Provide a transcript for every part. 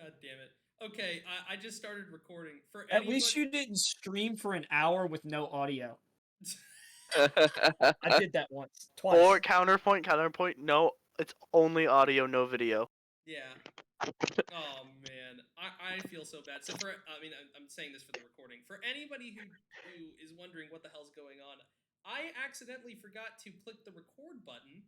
God damn it. Okay, I just started recording. For At least anybody... you didn't stream for an hour with no audio. Or I did that once, twice. counterpoint. No, it's only audio, no video. Yeah. Oh man, I feel so bad. So I'm saying this for the recording. For anybody who is wondering what the hell's going on, I accidentally forgot to click the record button,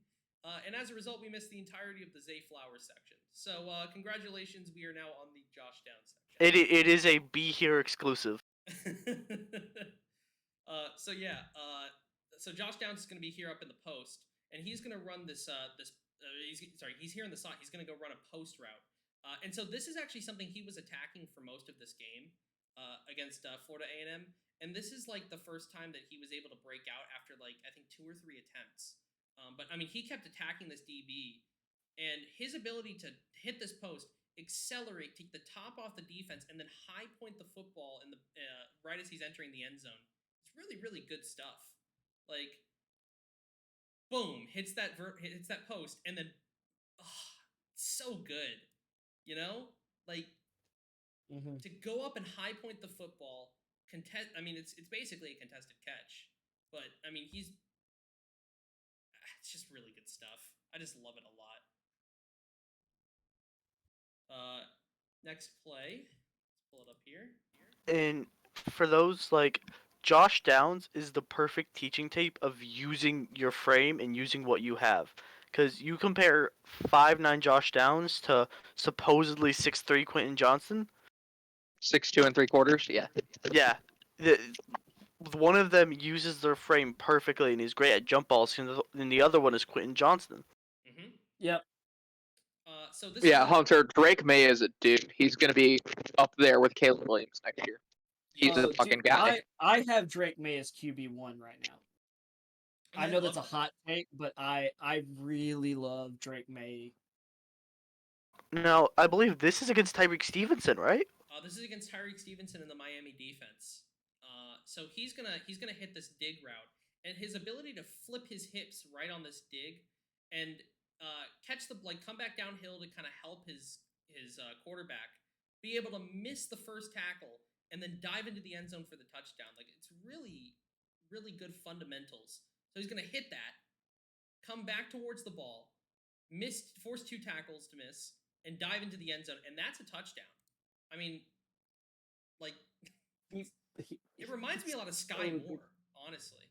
and as a result, we missed the entirety of the Zay Flowers section. So congratulations, we are now on the Josh Down section. It is a Be Here exclusive. So yeah, so Josh Downs is going to be here up in the post, and he's going to run this. He's here in the slot. He's going to go run a post route, and so this is actually something he was attacking for most of this game against Florida A&M, and this is like the first time that he was able to break out after like I think 2 or 3 attempts. But I mean, he kept attacking this DB, and his ability to hit this post, accelerate, take the top off the defense, and then high point the football in the right as he's entering the end zone. It's really, really good stuff. Like, boom, hits that post, and then, so good. You know, like to go up and high point the football, contest. I mean, it's basically a contested catch, but I mean, it's just really good stuff. I just love it a lot. Next play. Let's pull it up here. And for those, like, Josh Downs is the perfect teaching tape of using your frame and using what you have. Because you compare 5'9" Josh Downs to supposedly 6'3" Quentin Johnson. 6'2" and 3/4. Yeah. Yeah. One of them uses their frame perfectly and he's great at jump balls, and the other one is Quentin Johnson. Mm-hmm. Yep. So this Hunter, Drake May is a dude. He's going to be up there with Caleb Williams next year. He's a fucking guy. I have Drake May as QB1 right now. I know that's a hot take, but I really love Drake May. Now, I believe this is against Tyreek Stevenson, right? This is against Tyreek Stevenson in the Miami defense. So he's gonna hit this dig route, and his ability to flip his hips right on this dig and catch come back downhill to kind of help his quarterback be able to miss the first tackle and then dive into the end zone for the touchdown. Like, it's really, really good fundamentals. So he's gonna hit that, come back towards the ball, force 2 tackles to miss, and dive into the end zone, and that's a touchdown. I mean, like, it reminds me a lot of Sky Moore, honestly.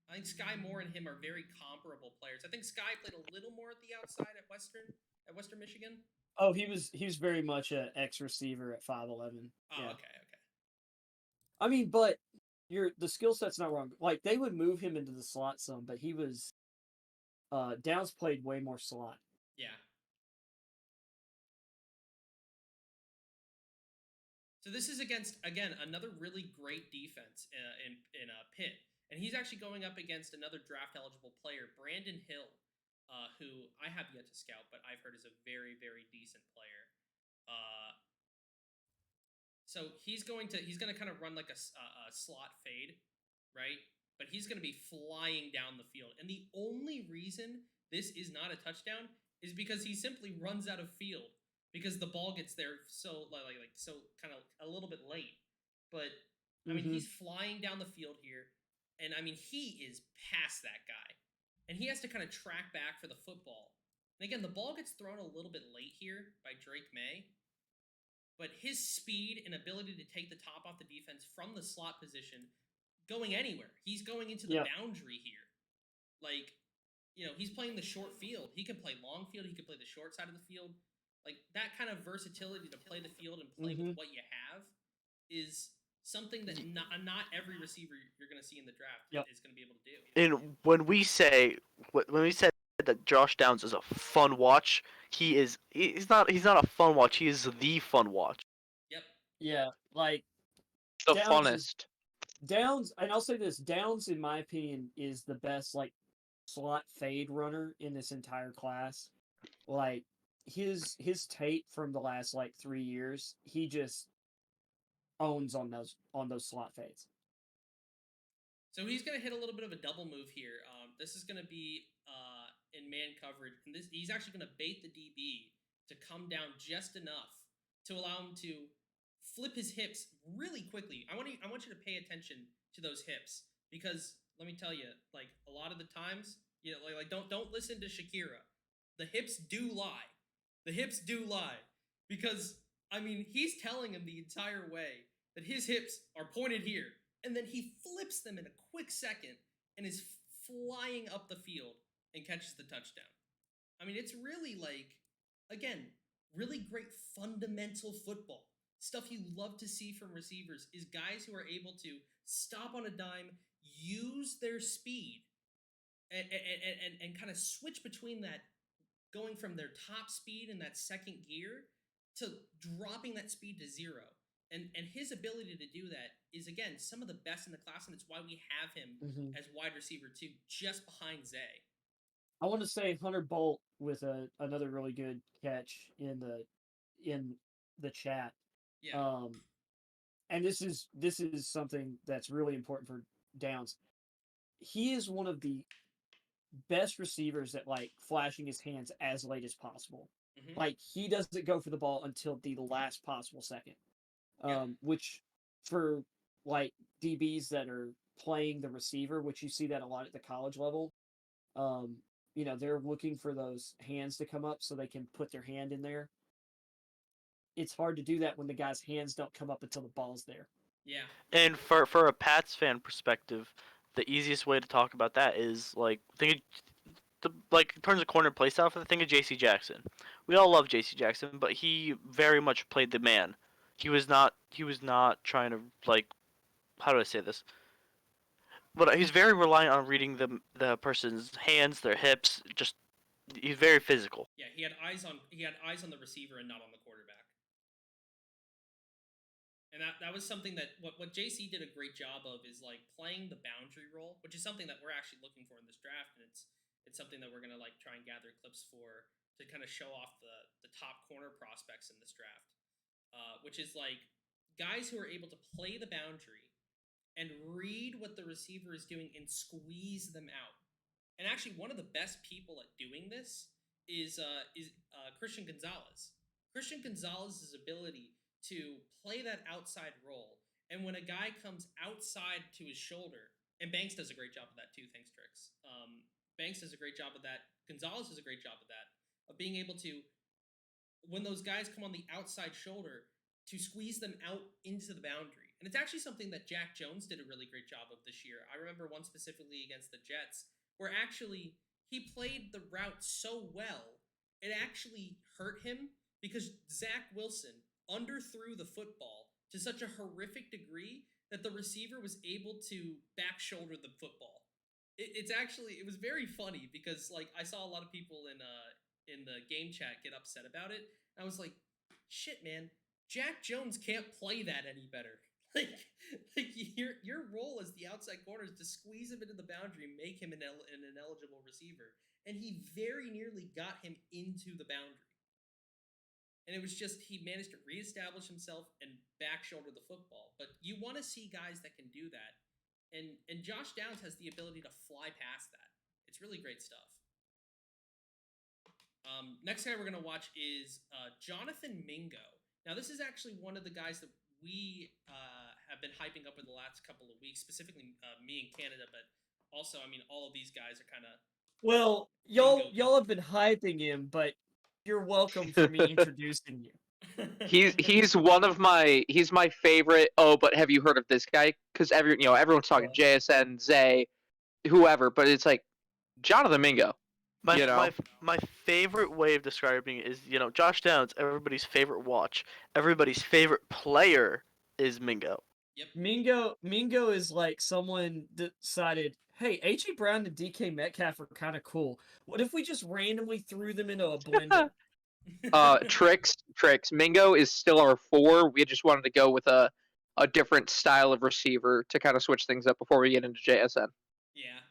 I think Sky Moore and him are very comparable players. I think Sky played a little more at the outside at Western Michigan. Oh, he was very much an X receiver at 5'11". Oh, yeah. Okay. I mean, but the skill set's not wrong. Like, they would move him into the slot some, but he was Downs played way more slot. Yeah. So this is against, again, another really great defense in Pitt. And he's actually going up against another draft-eligible player, Brandon Hill, who I have yet to scout, but I've heard is a very, very decent player. So he's going to kind of run like a slot fade, right? But he's going to be flying down the field. And the only reason this is not a touchdown is because he simply runs out of field because the ball gets there so kind of a little bit late. But I mean, he's flying down the field here, and I mean, he is past that guy, and he has to kind of track back for the football. And again, the ball gets thrown a little bit late here by Drake May, but his speed and ability to take the top off the defense from the slot position, going anywhere. He's going into the boundary here. Like, he's playing the short field. He can play long field. He can play the short side of the field. Like, that kind of versatility to play the field and play with what you have is something that not every receiver you're going to see in the draft is going to be able to do. And when we said that Josh Downs is a fun watch, he's not a fun watch. He is the fun watch. Yep. Yeah, like the funnest. Downs, and I'll say this: Downs, in my opinion, is the best like slot fade runner in this entire class. Like, his tape from the last like 3 years, he just owns on those slot fades. So he's going to hit a little bit of a double move here. This is going to be in man coverage, and he's actually going to bait the DB to come down just enough to allow him to flip his hips really quickly. I want you to pay attention to those hips because let me tell you, like a lot of the times, like don't listen to Shakira. The hips do lie. The hips do lie because I mean he's telling him the entire way that his hips are pointed here, and then he flips them in a quick second and is flying up the field and catches the touchdown. I mean, it's really like, again, really great fundamental football. Stuff you love to see from receivers is guys who are able to stop on a dime, use their speed, and kind of switch between that, going from their top speed in that second gear to dropping that speed to zero. And his ability to do that is, again, some of the best in the class, and it's why we have him as wide receiver 2, just behind Zay. I want to say Hunter Bolt with another really good catch in the chat. Yeah. And this is something that's really important for Downs. He is one of the best receivers at like flashing his hands as late as possible. Mm-hmm. Like he doesn't go for the ball until the last possible second. Which for like DBs that are playing the receiver, which you see that a lot at the college level, they're looking for those hands to come up so they can put their hand in there. It's hard to do that when the guy's hands don't come up until the ball's there. Yeah. And for a Pats fan perspective, the easiest way to talk about that is like think of in terms of corner play style, think of J.C. Jackson. We all love J.C. Jackson, but he very much played the man. He was not trying to like, how do I say this? But he's very reliant on reading the person's hands, their hips. Just he's very physical. Yeah, he had eyes on the receiver and not on the quarterback. And that was something that what JC did a great job of is like playing the boundary role, which is something that we're actually looking for in this draft, and it's something that we're gonna like try and gather clips for to kind of show off the top corner prospects in this draft, which is like guys who are able to play the boundary and read what the receiver is doing and squeeze them out. And actually, one of the best people at doing this is Christian Gonzalez. Christian Gonzalez's ability to play that outside role, and when a guy comes outside to his shoulder, and Banks does a great job of that too. Thanks, Trix. Banks does a great job of that. Gonzalez does a great job of that, of being able to, when those guys come on the outside shoulder, to squeeze them out into the boundary. And it's actually something that Jack Jones did a really great job of this year. I remember one specifically against the Jets, where actually he played the route so well, it actually hurt him because Zach Wilson underthrew the football to such a horrific degree that the receiver was able to back shoulder the football. It was very funny because like I saw a lot of people in the game chat get upset about it. I was like, shit, man, Jack Jones can't play that any better. Like your role as the outside corner is to squeeze him into the boundary, make him an eligible receiver, and he very nearly got him into the boundary. And it was just he managed to reestablish himself and back shoulder the football. But you want to see guys that can do that, and Josh Downs has the ability to fly past that. It's really great stuff. Next guy we're gonna watch is Jonathan Mingo. Now this is actually one of the guys that we have been hyping up in the last couple of weeks, specifically me in Canada, but also, I mean, all of these guys are kind of. Well, y'all have been hyping him, but you're welcome for me introducing you. He's my favorite. Oh, but have you heard of this guy? Because everyone's talking JSN, Zay, whoever, but it's like Jonathan Mingo. My favorite way of describing it is Josh Downs, everybody's favorite watch, everybody's favorite player is Mingo. Yep. Mingo is like someone decided, hey, A.J. Brown and DK Metcalf are kind of cool. What if we just randomly threw them into a blender? Tricks. Mingo is still our 4. We just wanted to go with a different style of receiver to kind of switch things up before we get into JSN. Yeah.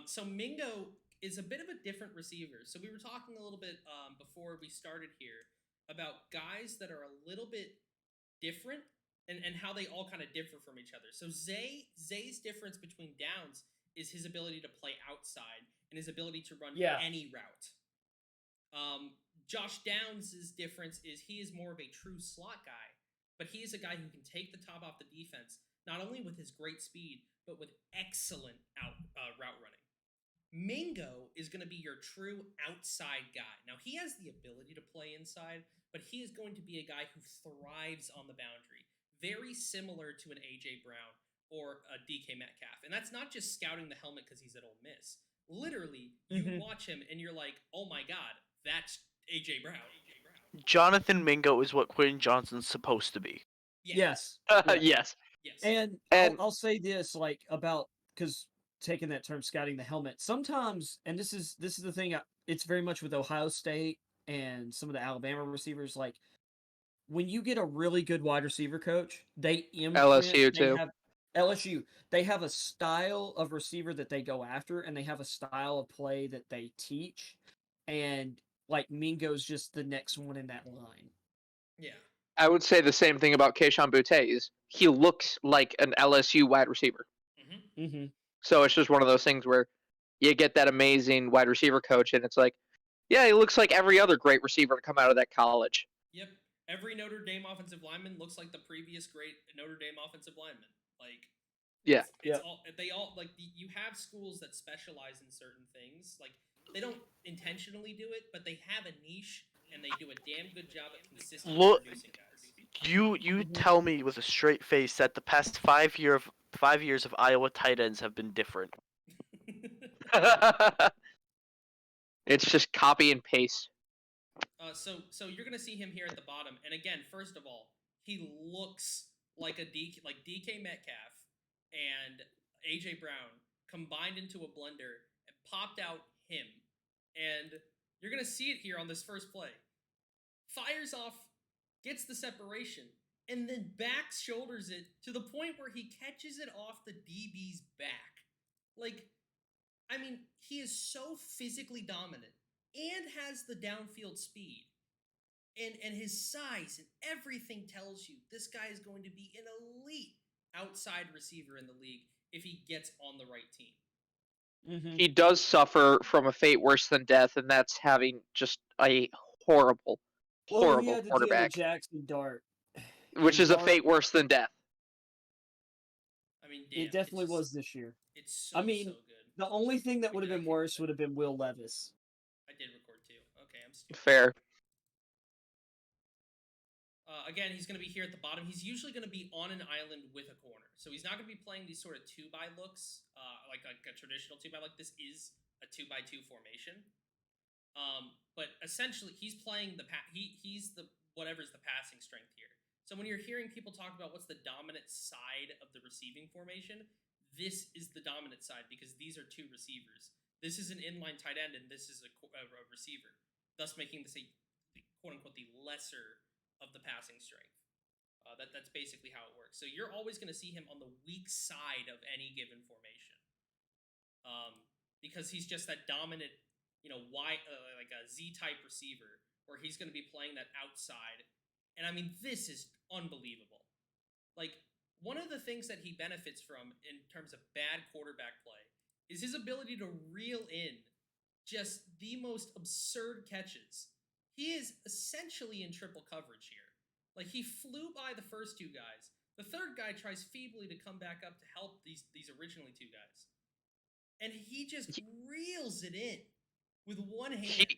So Mingo is a bit of a different receiver. So we were talking a little bit before we started here about guys that are a little bit different and how they all kind of differ from each other. So Zay's difference between Downs is his ability to play outside and his ability to run any route. Josh Downs' difference is he is more of a true slot guy, but he is a guy who can take the top off the defense, not only with his great speed, but with excellent route running. Mingo is going to be your true outside guy. Now, he has the ability to play inside, but he is going to be a guy who thrives on the boundary, very similar to an A.J. Brown or a DK Metcalf. And that's not just scouting the helmet because he's at Ole Miss. Literally, you watch him and you're like, oh my God, that's A.J. Brown. Jonathan Mingo is what Quentin Johnston's supposed to be. Yes. Yes. And And- I'll say this, like, about, because taking that term, scouting the helmet, sometimes, and this is the thing, it's very much with Ohio State and some of the Alabama receivers, like, when you get a really good wide receiver coach, they LSU too. LSU, they have a style of receiver that they go after, and they have a style of play that they teach, and like Mingo's just the next one in that line. Yeah. I would say the same thing about Kayshon Boutte. Is he looks like an LSU wide receiver. Mm-hmm. So it's just one of those things where you get that amazing wide receiver coach, and it's like, yeah, he looks like every other great receiver to come out of that college. Yep. Every Notre Dame offensive lineman looks like the previous great Notre Dame offensive lineman. Like, Yeah. it's all they all like. You have schools that specialize in certain things. Like, they don't intentionally do it, but they have a niche and they do a damn good job at consistently producing guys. You tell me with a straight face that the past 5 years of Iowa tight ends have been different. It's just copy and paste. So you're gonna see him here at the bottom, and again, first of all, he looks like DK Metcalf and AJ Brown combined into a blender and popped out him, and you're gonna see it here on this first play. Fires off, gets the separation, and then back shoulders it to the point where he catches it off the DB's back. Like, I mean, he is so physically dominant and has the downfield speed. And his size and everything tells you this guy is going to be an elite outside receiver in the league if he gets on the right team. Mm-hmm. He does suffer from a fate worse than death, and that's having just a horrible He had to deal quarterback, with Jackson Dart, which and is a Dart, fate worse than death. I mean, damn, it definitely was this year. It's so, I mean, so good. The only thing that would have Did I been hit worse that? would have been Will Levis. I did record too. Okay, I'm stupid. Fair. Again, he's going to be here at the bottom. He's usually going to be on an island with a corner. So he's not going to be playing these sort of 2x looks, like a traditional 2x. Like, this is a 2x2 formation. But essentially, he's playing he's the whatever's the passing strength here. So when you're hearing people talk about what's the dominant side of the receiving formation, this is the dominant side because these are two receivers. This is an inline tight end, and this is a receiver, thus making this a quote-unquote the lesser of the passing strength. That's basically how it works. So you're always going to see him on the weak side of any given formation, because he's just that dominant, like a Z-type receiver, where he's going to be playing that outside. And I mean, this is unbelievable. Like, one of the things that he benefits from in terms of bad quarterback play is his ability to reel in just the most absurd catches. He is essentially in triple coverage here. Like, he flew by the first two guys. The third guy tries feebly to come back up to help these originally two guys. And he just reels it in with one hand.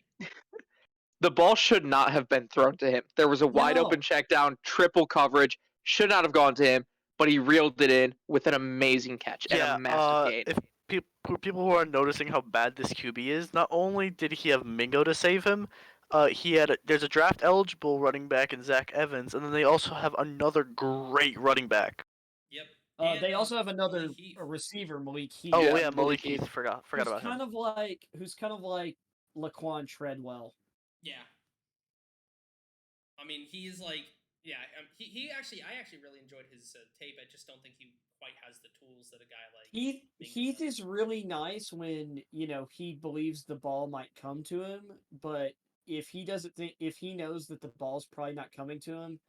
The ball should not have been thrown to him. There was a wide open check down, triple coverage, should not have gone to him, but he reeled it in with an amazing catch and a massive gain. If people who are noticing how bad this QB is, not only did he have Mingo to save him, there's a draft eligible running back in Zach Evans, and then they also have another great running back. Yep. They also have another Malik Heath. receiver, Malik Heath. Oh Yeah, yeah, Malik Malik Heath. Forgot about him. Who's kind of like Laquan Treadwell. Yeah. I mean, he is like, yeah. I actually really enjoyed his tape. I just don't think he quite has the tools that a guy like Heath does. is really nice when he believes the ball might come to him, but if he knows that the ball's probably not coming to him,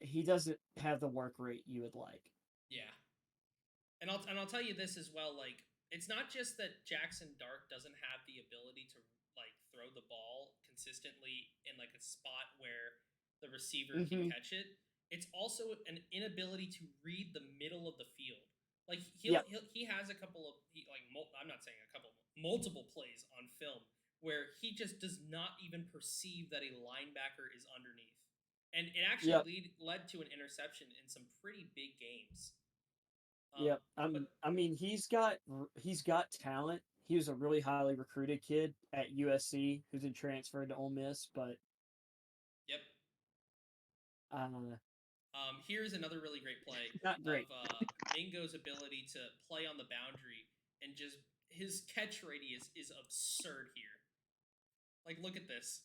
he doesn't have the work rate you would like. Yeah. And I'll tell you this as well, like, it's not just that Jackson Dart doesn't have the ability to like throw the ball consistently in like a spot where the receiver can catch it. It's also an inability to read the middle of the field. Like he has a couple of I'm not saying a couple, multiple plays on film where he just does not even perceive that a linebacker is underneath, and it actually led to an interception in some pretty big games. I mean, he's got talent. He was a really highly recruited kid at USC who's been transferred to Ole Miss, but here's another really great play not great. of Mingo's ability to play on the boundary, and just his catch radius is absurd here. Like, look at this.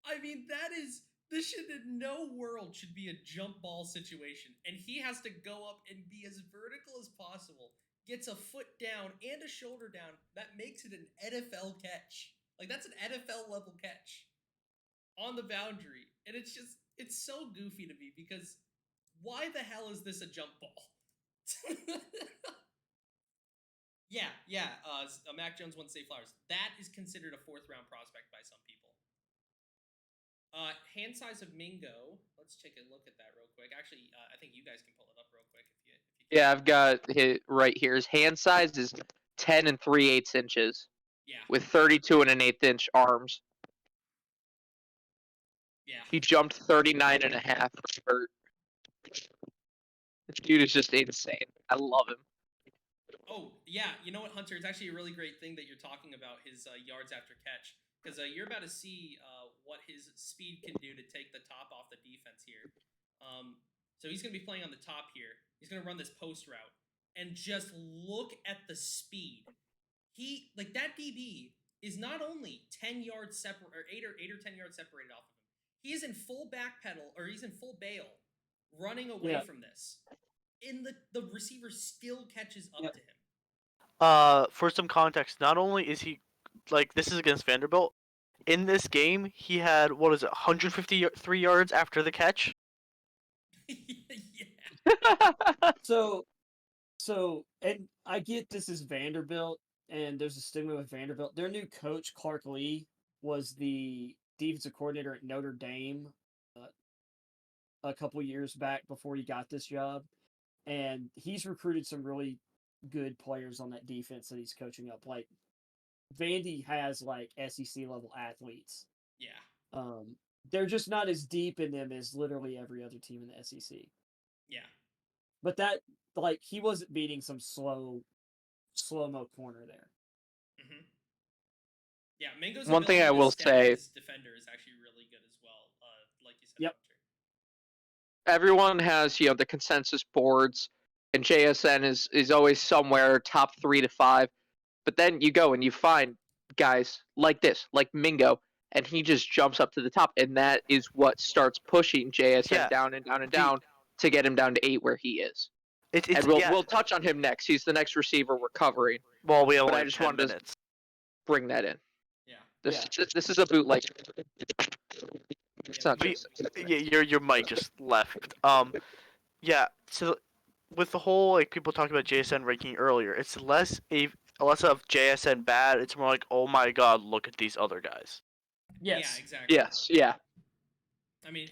I mean, this should in no world should be a jump ball situation, and he has to go up and be as vertical as possible. Gets a foot down and a shoulder down. That makes it an NFL catch. Like, that's an NFL level catch on the boundary, and it's so goofy to me because why the hell is this a jump ball? Mac Jones wants Zay Flowers. That is considered a 4th round prospect by some people. Hand size of Mingo. Let's take a look at that real quick. Actually, I think you guys can pull it up real quick if you can. Yeah, I've got it right here. His hand size is 10 3/8 inches. Yeah. With 32 1/8 inch arms. Yeah. He jumped 39 and a half. This dude is just insane. I love him. Oh, yeah. You know what, Hunter? It's actually a really great thing that you're talking about his yards after catch. Because you're about to see what his speed can do to take the top off the defense here. So he's going to be playing on the top here. He's going to run this post route. And just look at the speed. That DB is not only 10 yards separate, or 8 or 10 yards separated off of him. He is in full backpedal, or he's in full bail, running away from this. And the receiver still catches up to him. For some context, not only is he, this is against Vanderbilt, in this game, he had, 153 yards after the catch? Yeah. So, and I get this is Vanderbilt, and there's a stigma with Vanderbilt. Their new coach, Clark Lee, was the defensive coordinator at Notre Dame a couple years back before he got this job. And he's recruited some really good players on that defense that he's coaching up. Like, Vandy has, SEC level athletes. Yeah. They're just not as deep in them as literally every other team in the SEC. Yeah. But that, he wasn't beating some slow-mo corner there. Mm-hmm. Yeah, Mingo's one thing I will say, his defender is actually really good as well. Like you said, Hunter. Everyone has, the consensus boards, and JSN is always somewhere top 3 to 5. But then you go and you find guys like this, like Mingo, and he just jumps up to the top, and that is what starts pushing JSN down and down and down to get him down to 8 where he is. And we'll touch on him next. He's the next receiver we're covering. Well, we only but I have just 10 wanted minutes. to bring that in. Yeah. This is a bootleg. It's not just your mic just left. So with the whole people talking about JSN ranking earlier, it's less of JSN bad. It's more like, oh my god, look at these other guys. Yes. Yeah, exactly. Yes. Yeah. I mean,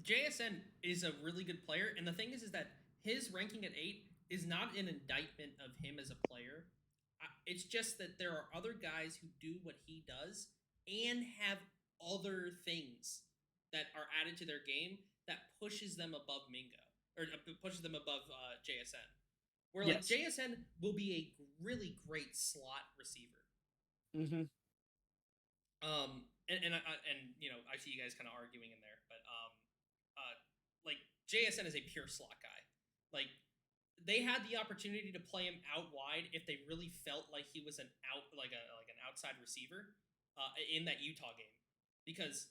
JSN is a really good player, and the thing is that his ranking at 8 is not an indictment of him as a player. It's just that there are other guys who do what he does and have other things that are added to their game that pushes them above Mingo, or pushes them above JSN. Where JSN will be a really great slot receiver. Mm-hmm. And I see you guys kind of arguing in there, but JSN is a pure slot guy. They had the opportunity to play him out wide if they really felt like he was an outside receiver in that Utah game, because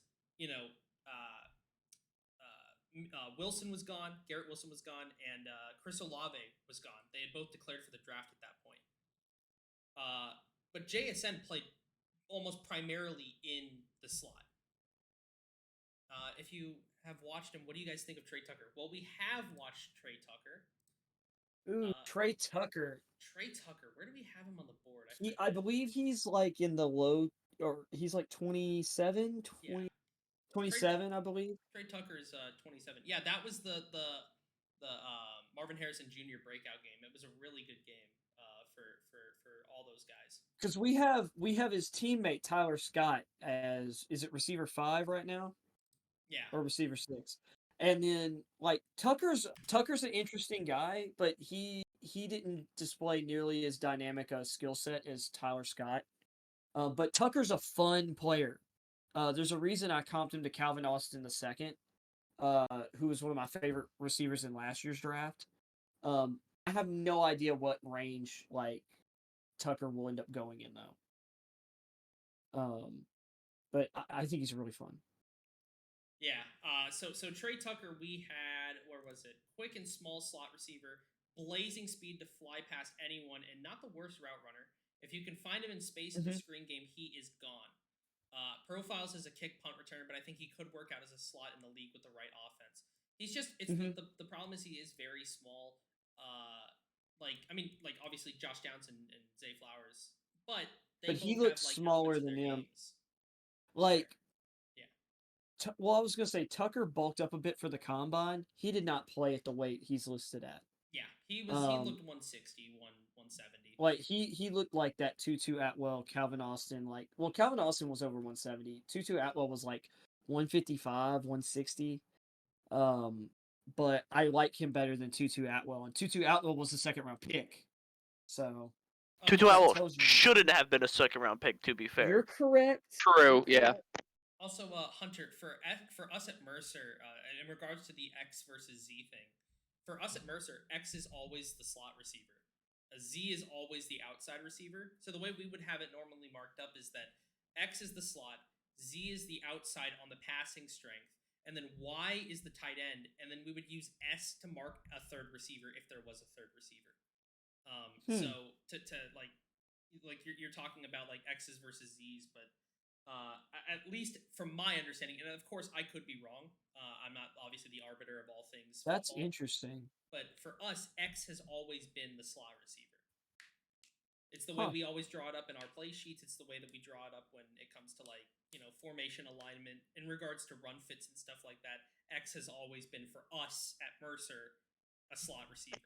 Wilson was gone, Garrett Wilson was gone, and Chris Olave was gone. They had both declared for the draft at that point. But JSN played almost primarily in the slot. If you have watched him, what do you guys think of Trey Tucker? Well, we have watched Trey Tucker. Ooh, Trey Tucker. Trey Tucker, where do we have him on the board? I believe he's like in the low, or he's like 27, Yeah. 27, I believe. Trey Tucker is 27. Yeah, that was the Marvin Harrison Jr. breakout game. It was a really good game for all those guys. Because we have his teammate Tyler Scott as, is it receiver 5 right now? Yeah. Or receiver 6. And then like Tucker's an interesting guy, but he didn't display nearly as dynamic a skill set as Tyler Scott. But Tucker's a fun player. There's a reason I comped him to Calvin Austin II, who was one of my favorite receivers in last year's draft. I have no idea what range like Tucker will end up going in though. But I think he's really fun. Yeah. So Trey Tucker, we had, where was it? Quick and small slot receiver, blazing speed to fly past anyone, and not the worst route runner. If you can find him in space in the screen game, he is gone. Profiles as a kick punt returner, but I think he could work out as a slot in the league with the right offense. He's just the problem is he is very small. Like obviously Josh Downs and Zay Flowers, but he looks smaller than him. Like, yeah. Well, I was gonna say Tucker bulked up a bit for the combine. He did not play at the weight he's listed at. Yeah, he looked 160, 170. Like he looked like that Tutu Atwell, Calvin Austin. Like, well, Calvin Austin was over 170. Tutu Atwell was like 155, 160. But I like him better than Tutu Atwell, and Tutu Atwell was the second round pick. So Tutu Atwell shouldn't have been a second round pick, to be fair. You're correct. True, yeah. Also, Hunter, for us at Mercer, in regards to the X versus Z thing, for us at Mercer, X is always the slot receiver. A Z is always the outside receiver. So the way we would have it normally marked up is that X is the slot, Z is the outside on the passing strength, and then Y is the tight end, and then we would use S to mark a third receiver if there was a third receiver. So to like you're talking about like X's versus Z's, but at least from my understanding, and of course I could be wrong. I'm not obviously the arbiter of all things. That's football, interesting. But for us, X has always been the slot receiver. It's the way we always draw it up in our play sheets. It's the way that we draw it up when it comes to like, formation alignment in regards to run fits and stuff like that. X has always been for us at Mercer a slot receiver.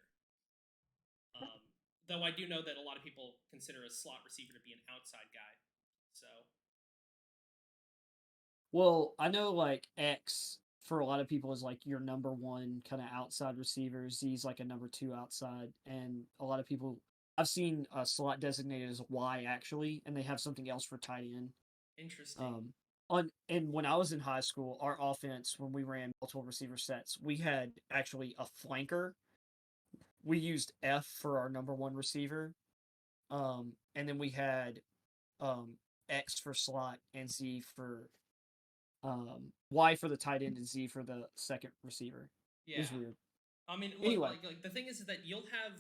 Though I do know that a lot of people consider a slot receiver to be an outside guy. So. Well, I know like X for a lot of people is like your number one kind of outside receiver. Z's like a number 2 outside, and a lot of people I've seen a slot designated as Y actually, and they have something else for tight end. Interesting. And when I was in high school, our offense, when we ran multiple receiver sets, we had actually a flanker. We used F for our number 1 receiver, and then we had X for slot and Z for Y for the tight end and Z for the second receiver. Yeah, it was weird. I mean, anyway, like the thing is that you'll have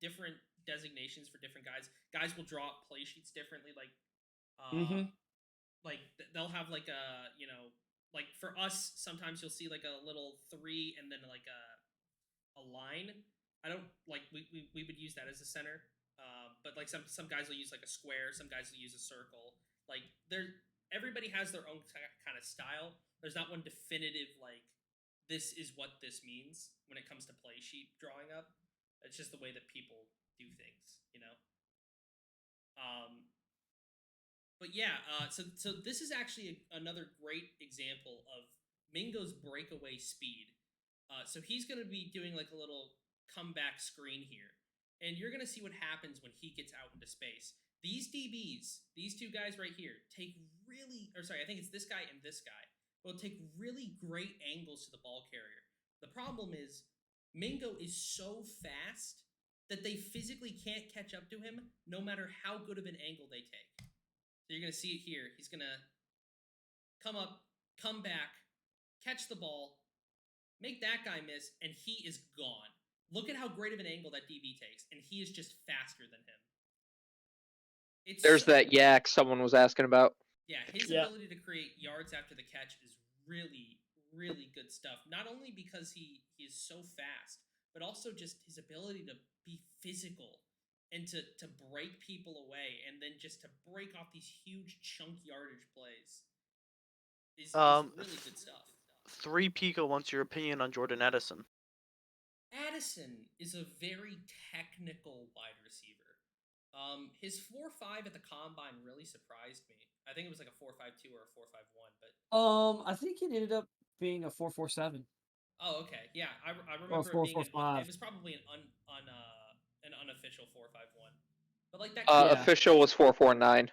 different designations for different guys. Guys will draw up play sheets differently. Like, like they'll have like a like for us sometimes you'll see like a little 3 and then like a line. I don't like we would use that as a center. But like some guys will use like a square. Some guys will use a circle. Like everybody has their own kind of style. There's not one definitive like this is what this means when it comes to play sheet drawing up. It's just the way that people do things, But yeah, so this is actually another great example of Mingo's breakaway speed. So he's going to be doing like a little comeback screen here, and you're going to see what happens when he gets out into space. These DBs, these 2 guys right here, I think it's this guy and this guy, will take really great angles to the ball carrier. The problem is, Mingo is so fast that they physically can't catch up to him no matter how good of an angle they take. So you're going to see it here. He's going to come up, come back, catch the ball, make that guy miss, and he is gone. Look at how great of an angle that DB takes, and he is just faster than him. There's that yak someone was asking about. Yeah, his ability to create yards after the catch is really, really good stuff. Not only because he is so fast, but also just his ability to be physical and to break people away and then just to break off these huge chunk yardage plays is really good stuff. 3 Pico wants your opinion on Jordan Addison. Addison is a very technical wide receiver. His 4.5 at the combine really surprised me. I think it was like a 4.52 or a 4.51, but I think it ended up being a 4.47. oh, okay, yeah, I Or remember it being 4.45. it was probably an unofficial 4.51, but like that. Yeah. Official was 4.49.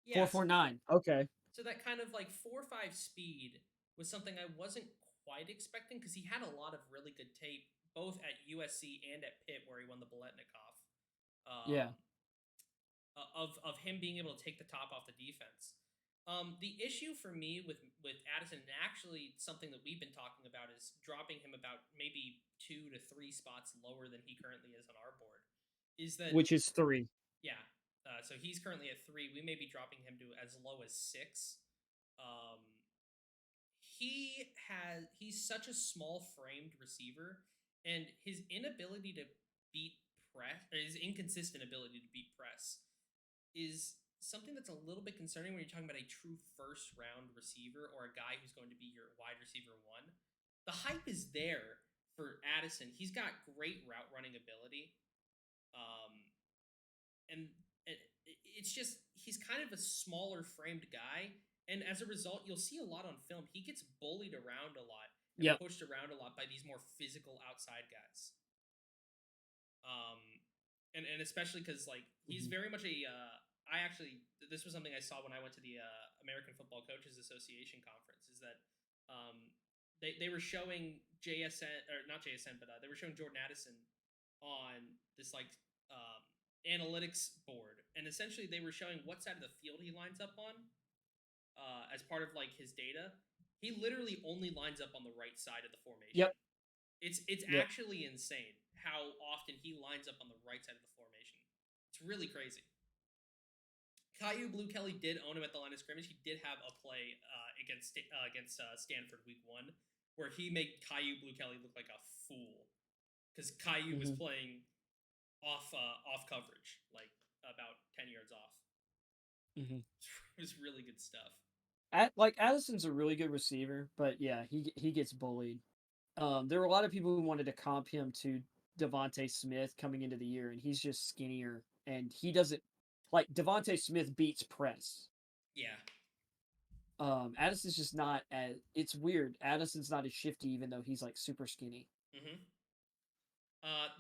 Yeah, 4.49. Okay. so that kind of like 4.5 speed was something I wasn't quite expecting because he had a lot of really good tape both at USC and at Pitt where he won the Biletnikoff. Yeah. Of him being able to take the top off the defense. The issue for me with Addison, and actually something that we've been talking about, is dropping him about maybe 2 to 3 spots lower than he currently is on our board. Is that Which is 3. yeah? So he's currently at 3. We may be dropping him to as low as 6. Um, he's such a small framed receiver, and his inability to beat press, or his inconsistent ability to beat press, is something that's a little bit concerning when you're talking about a true first round receiver or a guy who's going to be your wide receiver 1. The hype is there for Addison. He's got great route running ability. And it's just he's kind of a smaller framed guy, and as a result, you'll see a lot on film. He gets bullied around a lot and Yep. pushed around a lot by these more physical outside guys. And especially because like he's very much a. I actually this was something I saw when I went to the American Football Coaches Association conference. Is that they were showing JSN, or not JSN, but they were showing Jordan Addison on this like analytics board, and essentially they were showing what side of the field he lines up on as part of like his data. He literally only lines up on the right side of the formation. Yep. It's Yep. actually insane how often he lines up on the right side of the formation. It's really crazy. Caillou Blue Kelly did own him at the line of scrimmage. He did have a play against Stanford week 1 where he made Caillou Blue Kelly look like a fool because Caillou was playing off coverage, like about 10 yards off. Mm-hmm. It was really good stuff. Addison's a really good receiver, but yeah, he gets bullied. There were a lot of people who wanted to comp him to Devontae Smith coming into the year, and he's just skinnier, and he doesn't like Devontae Smith beats press. Yeah. Addison's just not as. It's weird. Addison's not as shifty, even though he's like super skinny. Mm-hmm.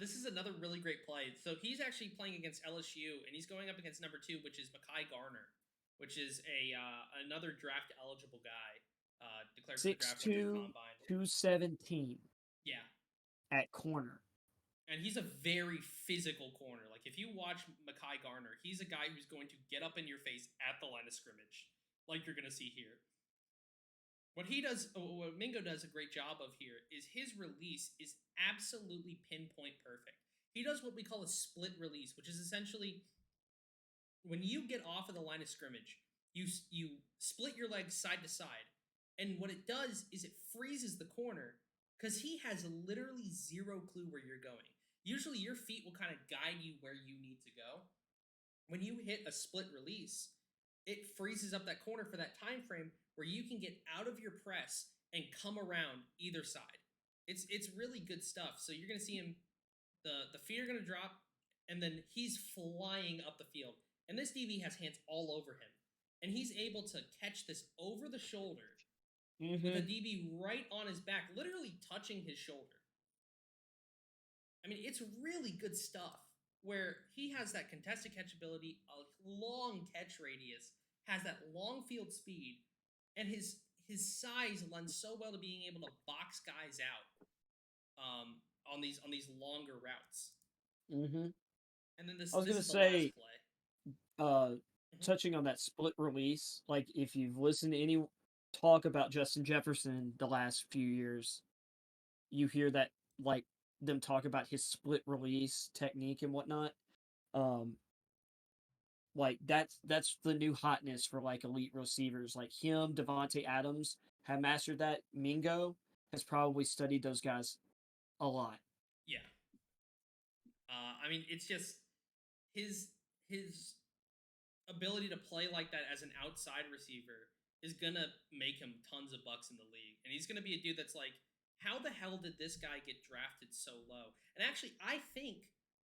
This is another really great play. So he's actually playing against LSU, and he's going up against number 2, which is Mekhi Garner, which is another draft eligible guy. Declared for the draft with the 6'2", combine. 217. Yeah. At corner. And he's a very physical corner. Like if you watch Mekhi Garner, he's a guy who's going to get up in your face at the line of scrimmage, like you're going to see here. What Mingo does a great job of here is his release is absolutely pinpoint perfect. He does what we call a split release, which is essentially when you get off of the line of scrimmage, you split your legs side to side, and what it does is it freezes the corner because he has literally zero clue where you're going. Usually your feet will kind of guide you where you need to go. When you hit a split release, it freezes up that corner for that time frame where you can get out of your press and come around either side. It's really good stuff. So you're going to see him, the feet are going to drop, and then he's flying up the field. And this DB has hands all over him. And he's able to catch this over the shoulder with a DB right on his back, literally touching his shoulder. I mean, it's really good stuff where he has that contested catch ability, a long catch radius, has that long field speed, and his size lends so well to being able to box guys out on these longer routes. Mm-hmm. And then this I was this gonna is the say, last play. Touching on that split release, like if you've listened to any talk about Justin Jefferson the last few years, you hear that like them talk about his split release technique and whatnot. Like that's the new hotness for like elite receivers like him. Devontae Adams have mastered that. Mingo has probably studied those guys a lot. Yeah. I mean, it's just his ability to play like that as an outside receiver is gonna make him tons of bucks in the league, and he's gonna be a dude that's like, how the hell did this guy get drafted so low? And actually, I think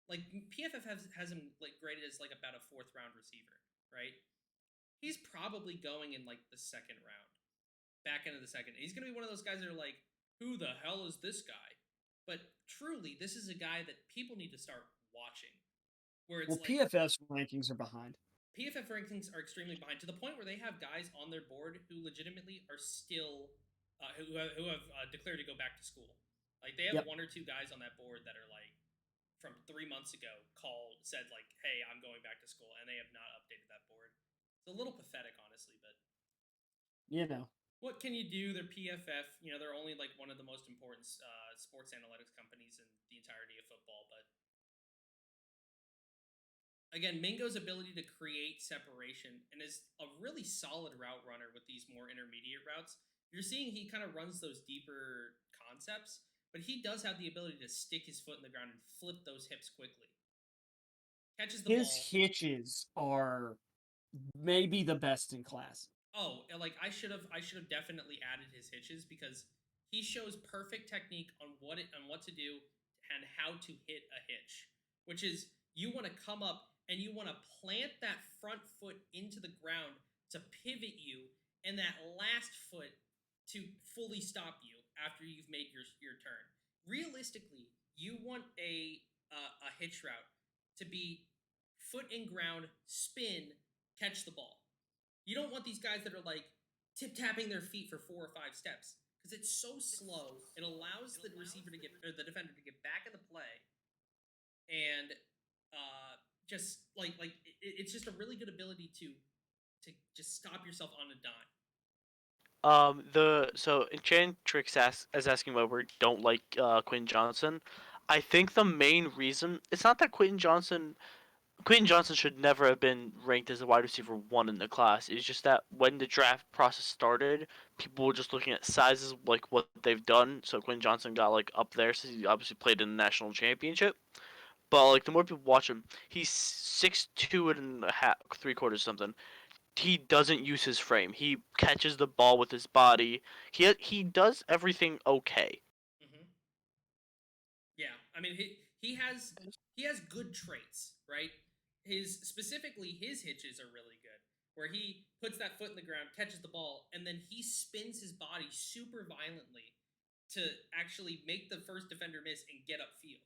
like PFF has him like graded as like about a 4th-round receiver, right? He's probably going in like the 2nd round, back end of the 2nd. He's gonna be one of those guys that are like, who the hell is this guy? But truly, this is a guy that people need to start watching. Where it's Well, like PFF's rankings are behind. PFF rankings are extremely behind to the point where they have guys on their board who legitimately are still who have declared to go back to school. Like they have Yep. 1 or 2 guys on that board that are like from 3 months ago said like, hey, I'm going back to school, and they have not updated that board. It's a little pathetic, honestly, but You know. what can you do? They're PFF. You know, they're only like one of the most important sports analytics companies in the entirety of football. But again, Mingo's ability to create separation and is a really solid route runner with these more intermediate routes. You're seeing he kind of runs those deeper concepts, but he does have the ability to stick his foot in the ground and flip those hips quickly. Catches the His ball. hitches are maybe the best in class. Oh, like I should have definitely added his hitches because he shows perfect technique on what to do and how to hit a hitch, which is you want to come up and you want to plant that front foot into the ground to pivot you, and that last foot to fully stop you after you've made your turn. Realistically, you want a hitch route to be foot in ground, spin, catch the ball. You don't want these guys that are like tip-tapping their feet for 4 or 5 steps because it's so slow. It allows the receiver to get, or the defender to get back in the play, and just it's just a really good ability to just stop yourself on a dime. So Enchantrix is asking why we don't like Quentin Johnson. I think the main reason it's not that Quentin Johnson should never have been ranked as a wide receiver 1 in the class. It's just that when the draft process started, people were just looking at sizes, like what they've done. So Quentin Johnson got like up there, since he obviously played in the national championship. But like the more people watch him, he's 6'2" and a half, 3/4 something. He doesn't use his frame. He catches the ball with his body. He does everything okay. Mm-hmm. Yeah, I mean he has good traits, right? Specifically his hitches are really good, where he puts that foot in the ground, catches the ball, and then he spins his body super violently to actually make the first defender miss and get upfield.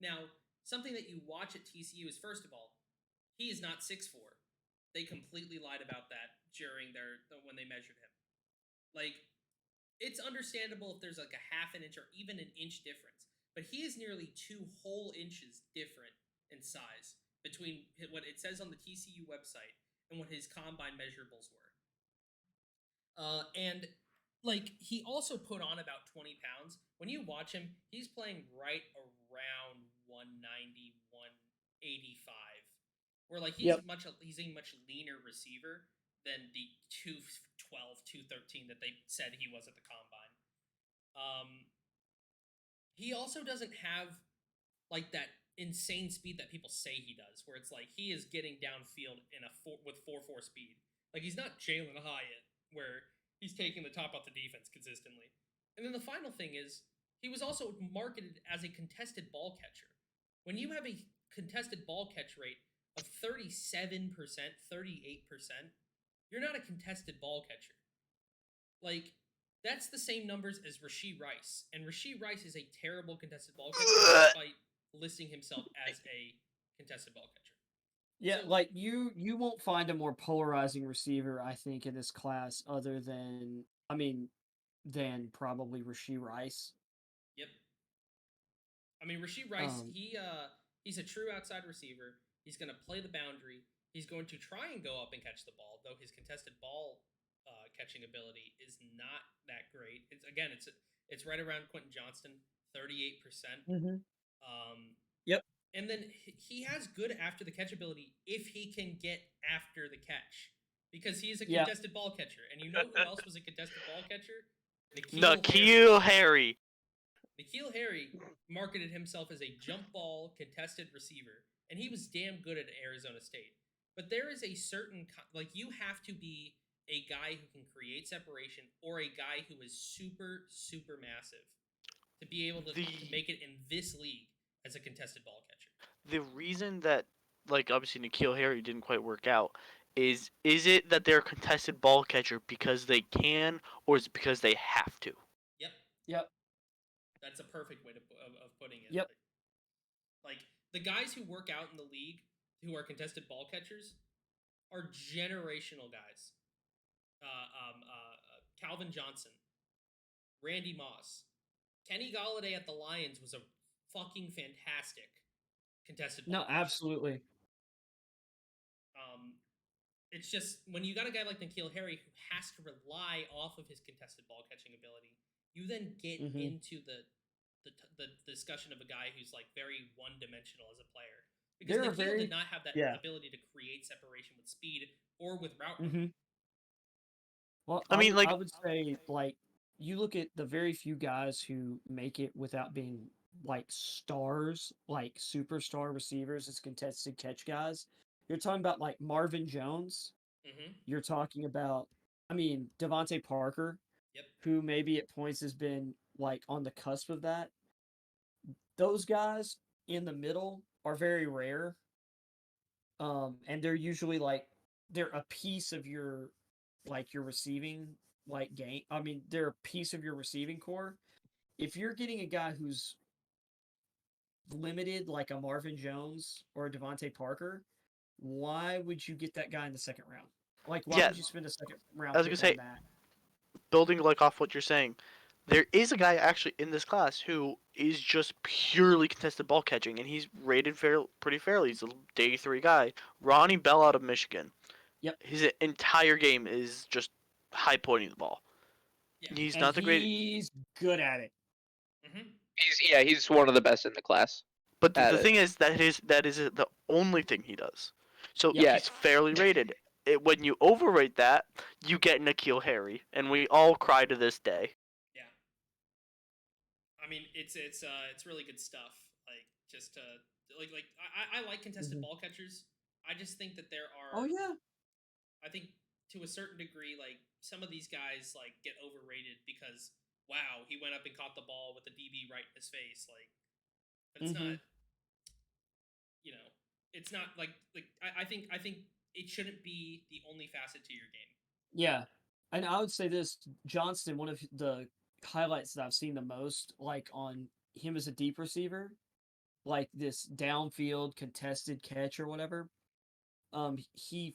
Now, something that you watch at TCU is, first of all, he is not 6'4". They completely lied about that during when they measured him. Like, it's understandable if there's like a half an inch or even an inch difference, but he is nearly 2 whole inches different in size between what it says on the TCU website and what his combine measurables were. And like he also put on about 20 pounds. When you watch him, he's playing right around 190, 185. Where like he's Yep. he's a much leaner receiver than the 212, 213 that they said he was at the combine. He also doesn't have like that insane speed that people say he does, where it's like he is getting downfield with 4.4 speed. Like he's not Jalen Hyatt, where he's taking the top off the defense consistently. And then the final thing is he was also marketed as a contested ball catcher. When you have a contested ball catch rate of 37%, 38%, you're not a contested ball catcher. Like, that's the same numbers as Rashee Rice. And Rashee Rice is a terrible contested ball catcher despite listing himself as a contested ball catcher. Yeah, So- like you won't find a more polarizing receiver, I think, in this class other than than probably Rashee Rice. Yep. I mean, Rashee Rice, Um, he's a true outside receiver. He's going to play the boundary. He's going to try and go up and catch the ball, though his contested ball catching ability is not that great. It's right around Quentin Johnston, 38%. Mhm. Yep. And then he has good after the catch ability if he can get after the catch, because he's a contested ball catcher. And you know who else was a contested ball catcher? N'Keal Harry. N'Keal Harry marketed himself as a jump ball contested receiver, and he was damn good at Arizona State. But there is a certain you have to be a guy who can create separation or a guy who is super massive to be able to make it in this league as a contested ball catcher. The reason that, like, obviously N'Keal Harry didn't quite work out is it that they're a contested ball catcher because they can, or is it because they have to? Yep. That's a perfect way of putting it. Yep. Like the guys who work out in the league who are contested ball catchers are generational guys. Calvin Johnson, Randy Moss, Kenny Galladay at the Lions was a fucking fantastic contested ball. No, absolutely. It's just when you got a guy like N'Keal Harry who has to rely off of his contested ball catching ability, you then get into the discussion of a guy who's like very one dimensional as a player because N'Keal did not have that ability to create separation with speed or with route running. Well, I mean, I would say like you look at the very few guys who make it without being like stars, like superstar receivers as contested catch guys. You're talking about like Marvin Jones. You're talking about, I mean, Devontae Parker, who maybe at points has been like on the cusp of that. Those guys in the middle are very rare. And they're usually like they're a piece of your receiving game. I mean, they're a piece of your receiving core. If you're getting a guy who's limited like a Marvin Jones or a Devontae Parker, why would you get that guy in the second round? Like, why would you spend a second round? I was gonna say, building like off what you're saying, there is a guy actually in this class who is just purely contested ball catching, and he's rated pretty fairly. He's a day 3 guy, Ronnie Bell out of Michigan. Yep. His entire game is just high pointing the ball. Yeah. He's not the greatest. He's good at it. He's one of the best in the class. But the thing is that is the only thing he does. So he's fairly rated. When you overrate that, you get N'Keal Harry, and we all cry to this day. Yeah. I mean, it's really good stuff. Like just I like contested ball catchers. I just think that there are. Oh yeah. I think to a certain degree, like some of these guys like get overrated because wow, he went up and caught the ball with the DB right in his face, like. But it's not. You know, it's not like I think it shouldn't be the only facet to your game. Yeah, and I would say this, Johnston, one of the highlights that I've seen the most, like on him as a deep receiver, like this downfield contested catch or whatever. He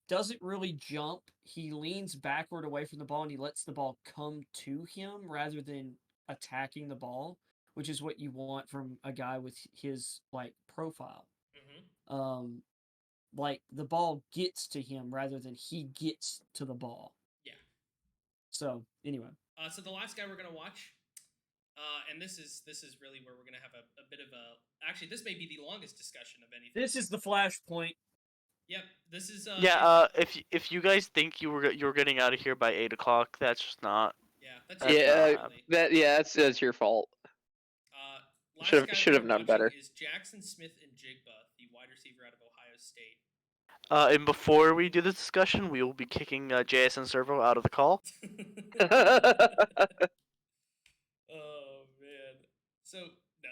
doesn't really jump. He leans backward away from the ball and he lets the ball come to him rather than attacking the ball, which is what you want from a guy with his like profile. Like the ball gets to him rather than he gets to the ball. Yeah. So anyway. So the last guy we're gonna watch, and this is really where we're gonna have a bit of a. Actually, this may be the longest discussion of anything. This is the flashpoint. Yep. This is. If you guys think you were getting out of here by 8:00, that's just not. Yeah. That's your fault. Should have known better. Is Jackson Smith and Jigba, the wide receiver out of Ohio State. And before we do this discussion, we will be kicking JSN Servo out of the call. Oh man. So no.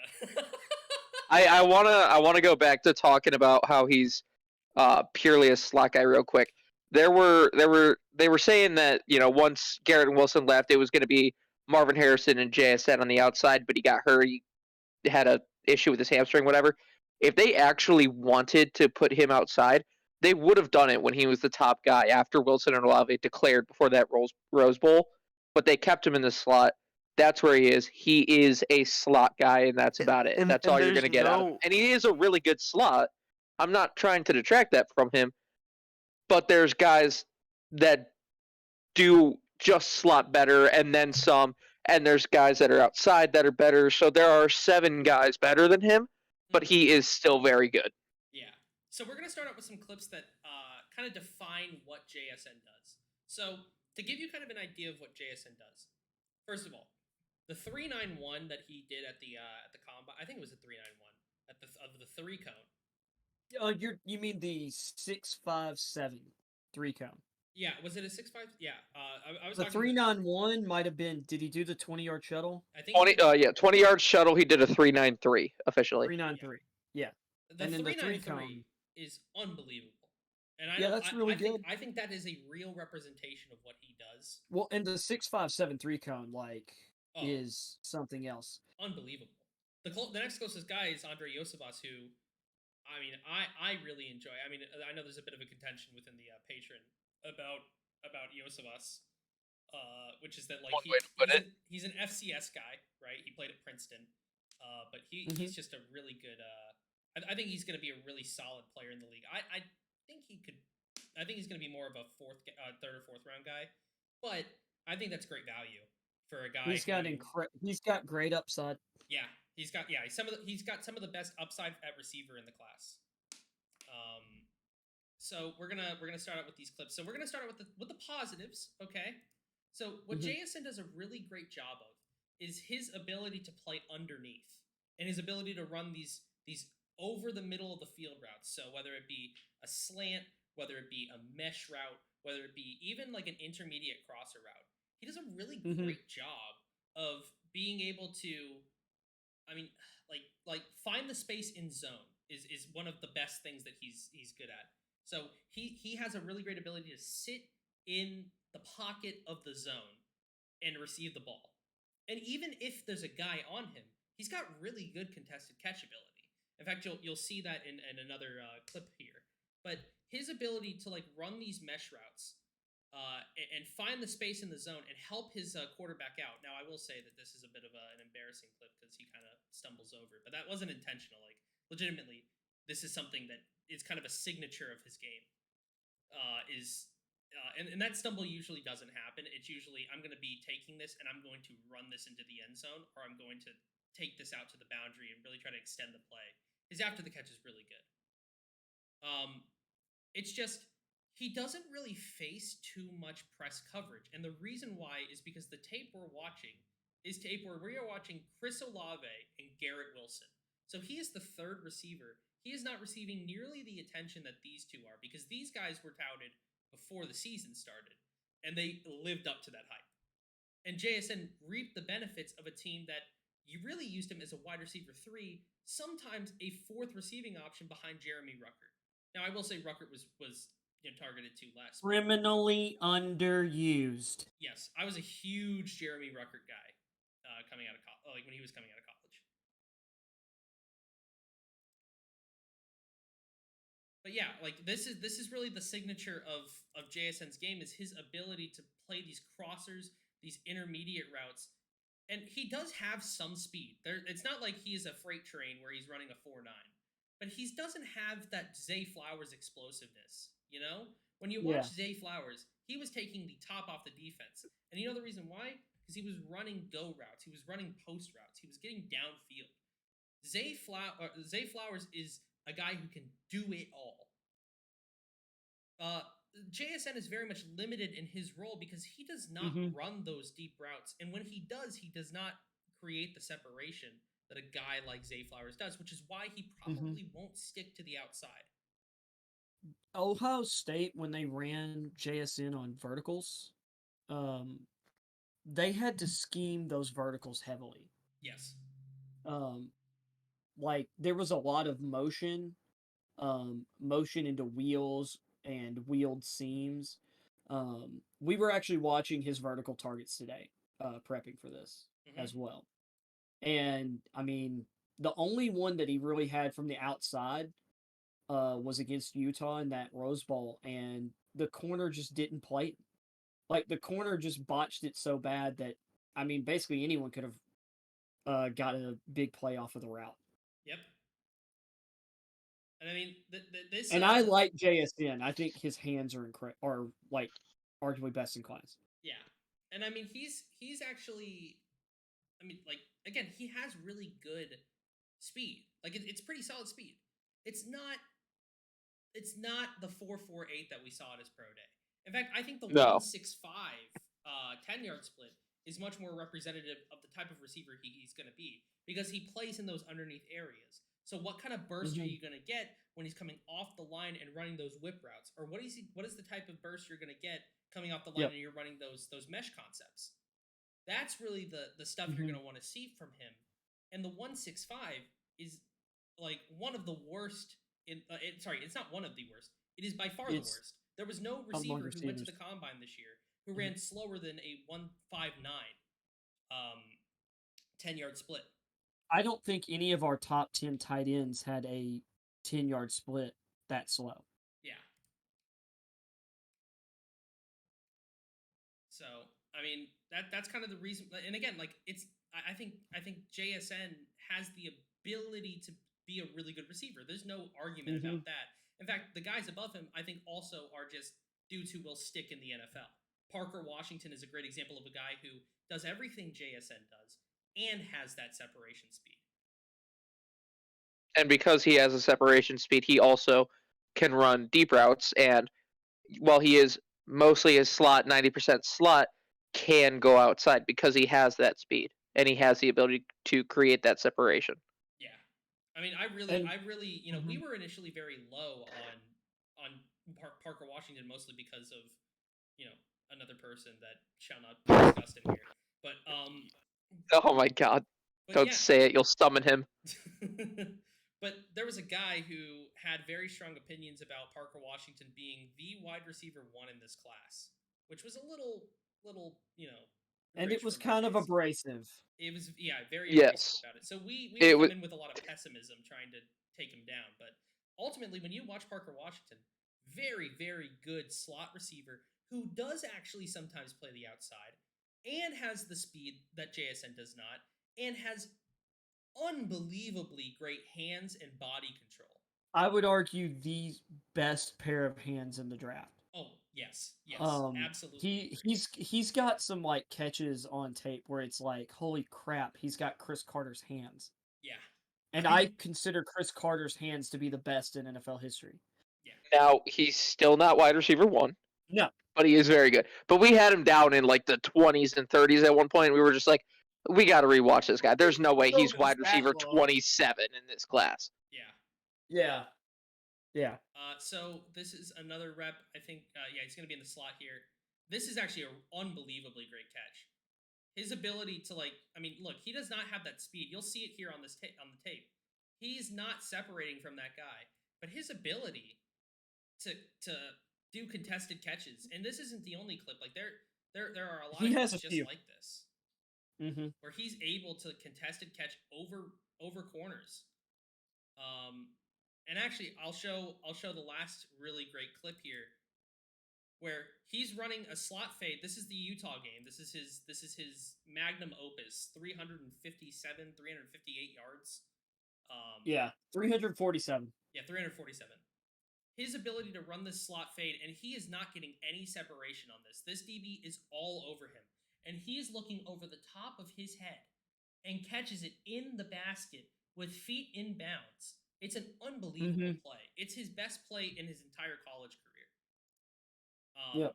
I wanna go back to talking about how he's purely a slot guy real quick. They were saying that, you know, once Garrett and Wilson left, it was going to be Marvin Harrison and JSN on the outside, but he got hurt. He had a issue with his hamstring, whatever. If they actually wanted to put him outside, they would have done it when he was the top guy after Wilson and Olave declared before that Rose Bowl. But they kept him in the slot. That's where he is. He is a slot guy, and that's about it. That's all you're going to get out of him. And he is a really good slot. I'm not trying to detract that from him, but there's guys that do just slot better and then some, and there's guys that are outside that are better. So there are 7 guys better than him, but he is still very good. Yeah. So we're going to start out with some clips that kind of define what JSN does. So to give you kind of an idea of what JSN does, first of all, The 391 that he did at the combine, I think it was a 391 at the 3 cone. You mean the 6.57 3 cone? Yeah, was it a 6.5? Yeah, I was The talking. 391 might have been. Did he do the 20-yard shuttle? I think 20 yard shuttle. He did a 393 officially. 393. Yeah. the and then the 393 3 cone. is unbelievable. And Yeah, that's really good. I think that is a real representation of what he does. Well, and the 6.57 3 cone Oh. is something else. Unbelievable. The next closest guy is Andre Yosivas, who, I mean, I really enjoy. I mean, I know there's a bit of a contention within the patron about Yosivas, which is that like One way to put it. he's an FCS guy, right? He played at Princeton, but he's just a really good. I think he's going to be a really solid player in the league. I think he could. I think he's going to be more of a third or fourth round guy, but I think that's great value for a guy. He's got great upside. Yeah, he's got some of the best upside at receiver in the class. So we're gonna start out with these clips. So we're gonna start out with the positives. Okay. So what JSN does a really great job of is his ability to play underneath and his ability to run these over the middle of the field routes. So whether it be a slant, whether it be a mesh route, whether it be even like an intermediate crosser route, he does a really great job of being able to, I mean, like find the space in zone is one of the best things that he's good at. So he has a really great ability to sit in the pocket of the zone and receive the ball. And even if there's a guy on him, he's got really good contested catch ability. In fact, you'll see that in another clip here. But his ability to like run these mesh routes and find the space in the zone and help his quarterback out. Now, I will say that this is a bit of an embarrassing clip because he kind of stumbles over it, but that wasn't intentional. Like, legitimately, this is something that is kind of a signature of his game. And that stumble usually doesn't happen. It's usually, I'm going to be taking this and I'm going to run this into the end zone, or I'm going to take this out to the boundary and really try to extend the play. His after the catch is really good. It's just, he doesn't really face too much press coverage. And the reason why is because the tape we're watching is tape where we are watching Chris Olave and Garrett Wilson. So he is the third receiver. He is not receiving nearly the attention that these two are because these guys were touted before the season started, and they lived up to that hype. And JSN reaped the benefits of a team that you really used him as a wide receiver 3, sometimes a fourth receiving option behind Jeremy Ruckert. Now, I will say Ruckert was targeted too less. Criminally underused. Yes, I was a huge Jeremy Ruckert guy coming out of college, like when he was coming out of college. But yeah, like this is really the signature of JSN's game is his ability to play these crossers, these intermediate routes, and he does have some speed. It's not like he is a freight train where he's running a 4.9, but he doesn't have that Zay Flowers explosiveness. You know, when you watch Zay Flowers, he was taking the top off the defense, and you know the reason why? Because he was running go routes, he was running post routes, he was getting downfield. Zay Flowers is a guy who can do it all. JSN is very much limited in his role because he does not run those deep routes. And when he does not create the separation that a guy like Zay Flowers does, which is why he probably won't stick to the outside. Ohio State, when they ran JSN on verticals, they had to scheme those verticals heavily. Yes. Like there was a lot of motion into wheels and wheeled seams. We were actually watching his vertical targets today, prepping for this as well. And I mean, the only one that he really had from the outside was against Utah in that Rose Bowl, and the corner just didn't play it. Like the corner just botched it so bad that I mean, basically anyone could have got a big play off of the route. Yep. And I mean, this. And I like JSN. I think his hands are like arguably best in class. Yeah, and I mean he's actually, I mean, like again, he has really good speed. Like it's pretty solid speed. It's not the 4.48 that we saw at his pro day. In fact, I think the 1.65 10-yard split is much more representative of the type of receiver he's going to be because he plays in those underneath areas. So what kind of burst are you going to get when he's coming off the line and running those whip routes? Or what is the type of burst you're going to get coming off the line and you're running those mesh concepts? That's really the stuff you're going to want to see from him. And the 165 is like one of the worst it's not one of the worst. It is by far the worst. There was no receiver who went to the combine this year who ran slower than a 159 10-yard split. I don't think any of our top 10 tight ends had a 10-yard split that slow. Yeah. So, I mean, that's kind of the reason. And again, like I think JSN has the ability to be a really good receiver. There's no argument about that. In fact, the guys above him, I think, also are just dudes who will stick in the NFL. Parker Washington is a great example of a guy who does everything JSN does and has that separation speed. And because he has a separation speed, he also can run deep routes. And while he is mostly a slot, 90% slot, can go outside because he has that speed and he has the ability to create that separation. Yeah. I mean, I really, you know, we were initially very low on Parker Washington, mostly because of, you know, another person that shall not be discussed in here. But oh my God! Don't say it. You'll summon him. But there was a guy who had very strong opinions about Parker Washington being the wide receiver 1 in this class, which was a little, you know. And it was kind of abrasive. It was, very abrasive about it. So we come in with a lot of pessimism trying to take him down. But ultimately, when you watch Parker Washington, very, very good slot receiver who does actually sometimes play the outside and has the speed that JSN does not and has unbelievably great hands and body control. I would argue the best pair of hands in the draft. Oh, yes, absolutely. He's got some like catches on tape where it's like, holy crap, he's got Chris Carter's hands. Yeah. And I consider Chris Carter's hands to be the best in NFL history. Yeah. Now, he's still not wide receiver 1. No. But he is very good. But we had him down in like the 20s and 30s at one point. We were just like, we got to rewatch this guy. There's no way he's wide receiver 27 in this class. Yeah. Yeah. So this is another rep. I think, he's going to be in the slot here. This is actually an unbelievably great catch. His ability to look, he does not have that speed. You'll see it here on this on the tape. He's not separating from that guy, but his ability to do contested catches, and this isn't the only clip. Like there are a lot of clips just like this, where he's able to contested catch over corners. And actually, I'll show the last really great clip here, where he's running a slot fade. This is the Utah game. This is his magnum opus, 358 yards. 347. Yeah, 347. His ability to run this slot fade, and he is not getting any separation on this. This DB is all over him, and he is looking over the top of his head and catches it in the basket with feet in bounds. It's an unbelievable play. It's his best play in his entire college career.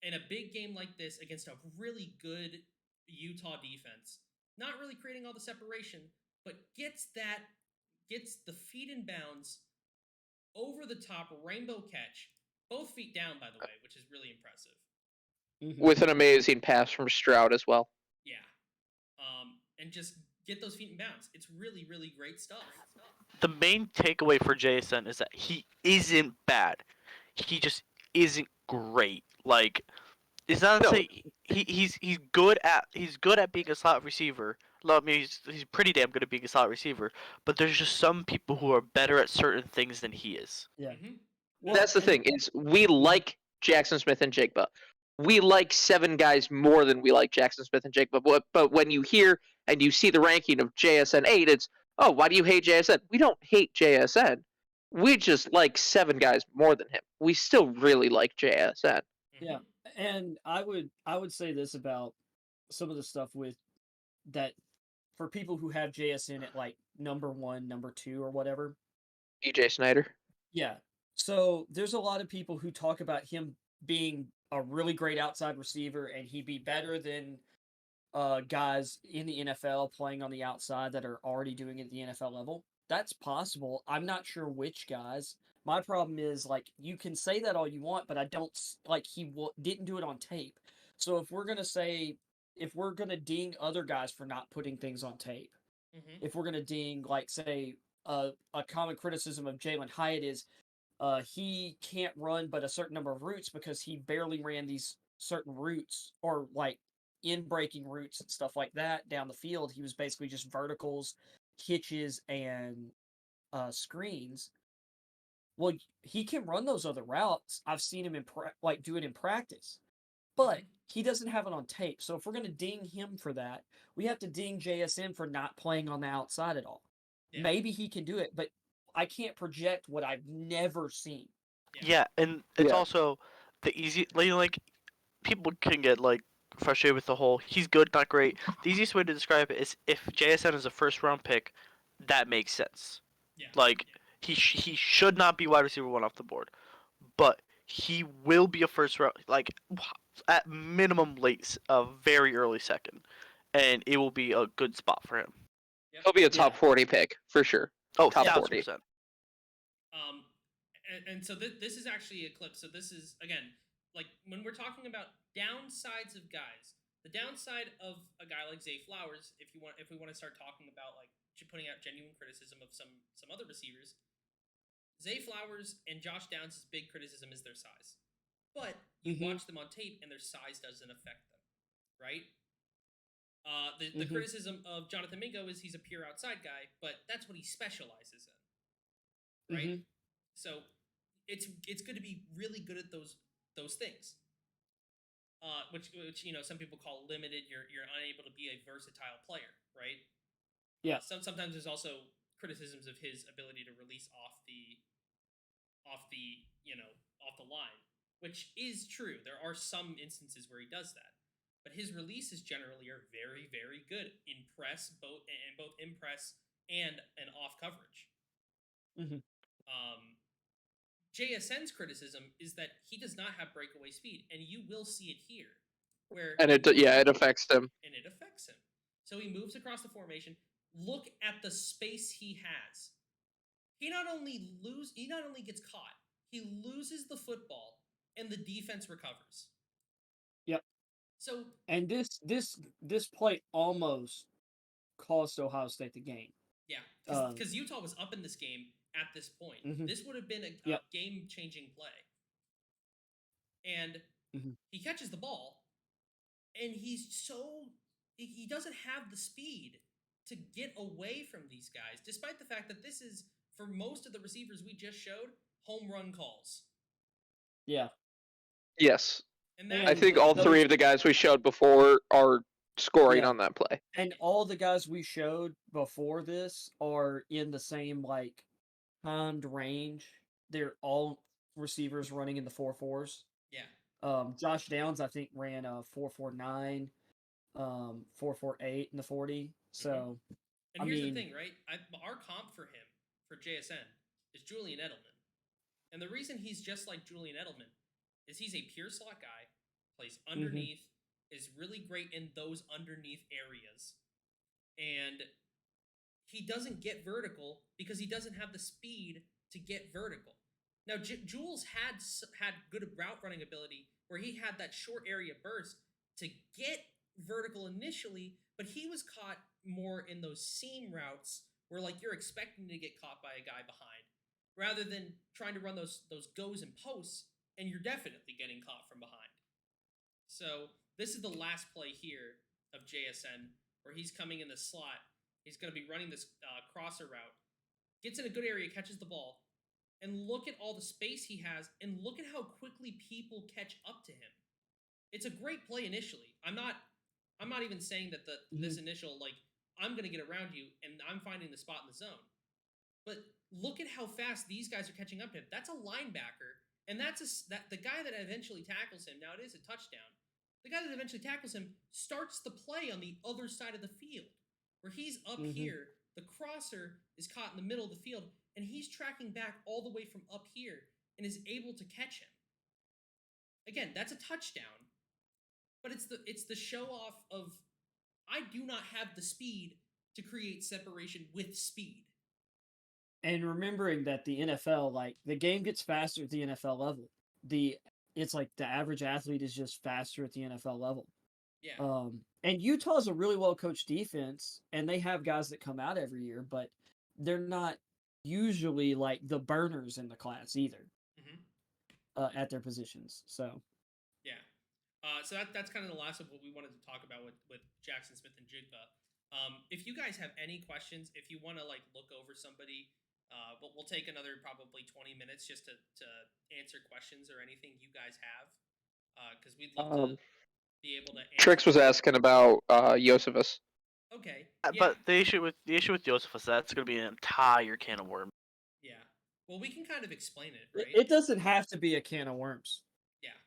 In a big game like this against a really good Utah defense, not really creating all the separation, but gets the feet in bounds, over the top rainbow catch, both feet down, by the way, which is really impressive. With an amazing pass from Stroud as well. Yeah. And just get those feet in bounds. It's really, really great stuff. The main takeaway for JSN is that he isn't bad. He just isn't great. Like, it's not to say he's good at being a slot receiver. I mean, he's pretty damn good at being a slot receiver. But there's just some people who are better at certain things than he is. Yeah. Well, that's the thing, is we like Jackson Smith and Jigba. We like 7 guys more than we like Jackson Smith and Jigba. But when you hear and you see the ranking of JSN 8, it's, oh, why do you hate JSN? We don't hate JSN. We just like 7 guys more than him. We still really like JSN. Yeah. And I would say this about some of the stuff with that for people who have JSN at like number 1, number 2, or whatever. EJ Snyder. Yeah. So there's a lot of people who talk about him being a really great outside receiver and he'd be better than guys in the NFL playing on the outside that are already doing it at the NFL level. That's possible. I'm not sure which guys. My problem is like you can say that all you want, but I don't like didn't do it on tape. So if we're gonna ding other guys for not putting things on tape, Mm-hmm. if we're gonna ding like say a common criticism of Jalen Hyatt is he can't run but a certain number of routes because he barely ran these certain routes or like in breaking routes and stuff like that down the field. He was basically just verticals, hitches, and screens. Well, he can run those other routes. I've seen him do it in practice, but Mm-hmm. he doesn't have it on tape. So if we're gonna ding him for that, we have to ding JSN for not playing on the outside at all. Yeah. Maybe he can do it, but I can't project what I've never seen. Yeah, and it's Yeah. also the easy like people can get like frustrated with the whole he's good, not great. The easiest way to describe it is if JSN is a first round pick, that makes sense. Yeah. Like he should not be wide receiver 1 off the board, but he will be a first round like at minimum a very early second, and it will be a good spot for him. Yep. He'll be a top Yeah. 40 pick for sure. Oh, Top 1000%. 40. And so this is actually a clip. So this is again like when we're talking about downsides of guys. The downside of a guy like Zay Flowers, if we want to start talking about like putting out genuine criticism of some other receivers, Zay Flowers and Josh Downs' big criticism is their size. But you watch them on tape and their size doesn't affect them, right? The criticism of Jonathan Mingo is he's a pure outside guy, but that's what he specializes in, right? So it's good to be really good at those things. Which some people call limited. You're unable to be a versatile player, right? Yeah. Sometimes there's also criticisms of his ability to release off the line, which is true. There are some instances where he does that, but his releases generally are very, very good in both in press and off coverage. JSN's criticism is that he does not have breakaway speed, and you will see it here, where And it affects him. And it affects him. So he moves across the formation. Look at the space he has. He not only gets caught, he loses the football, and the defense recovers. Yep. So and this play almost cost Ohio State the game. Yeah, because Utah was up in this game at this point. This would have been a game-changing play. And he catches the ball, and he doesn't have the speed to get away from these guys, despite the fact that this is, for most of the receivers we just showed, home run calls. Yeah. Yes. And I think all three of the guys we showed before are scoring on that play. And all the guys we showed before this are in the same like timed range. They're all receivers running in the 4.4s. Yeah. Josh Downs, I think, ran a 4.49, 4.48 in the 40. So, and here's the thing, right? Our comp for him, for JSN, is Julian Edelman. And the reason he's just like Julian Edelman is he's a pure slot guy, plays underneath, is really great in those underneath areas. And he doesn't get vertical because he doesn't have the speed to get vertical. Now, Jules had good route running ability where he had that short area burst to get vertical initially, but he was caught more in those seam routes where like you're expecting to get caught by a guy behind, rather than trying to run those goes and posts, and you're definitely getting caught from behind. So this is the last play here of JSN where he's coming in the slot. He's going to be running this crosser route, gets in a good area, catches the ball. And look at all the space he has, and look at how quickly people catch up to him. It's a great play initially. I'm not even saying that this initial like I'm gonna get around you and I'm finding the spot in the zone. But look at how fast these guys are catching up to him. That's a linebacker, and the guy that eventually tackles him. Now it is a touchdown. The guy that eventually tackles him starts the play on the other side of the field, where he's up here. The crosser is caught in the middle of the field, and he's tracking back all the way from up here and is able to catch him. Again, that's a touchdown, but it's the show off of I do not have the speed to create separation with speed. And remembering that the NFL, like the game gets faster at the NFL level. It's like the average athlete is just faster at the NFL level. Yeah. And Utah's a really well coached defense, and they have guys that come out every year, but they're not usually like the burners in the class either at their positions. So Yeah. So that's kind of the last of what we wanted to talk about with Jackson Smith and Jigba. If you guys have any questions, if you want to like look over somebody, we'll take another probably 20 minutes just to answer questions or anything you guys have, because we'd love to be able to answer. Trix was asking about Josephus. Okay. But the issue with Josephus, that's going to be an entire can of worms. Yeah. Well, we can kind of explain it, right? it doesn't have to be a can of worms. Yeah.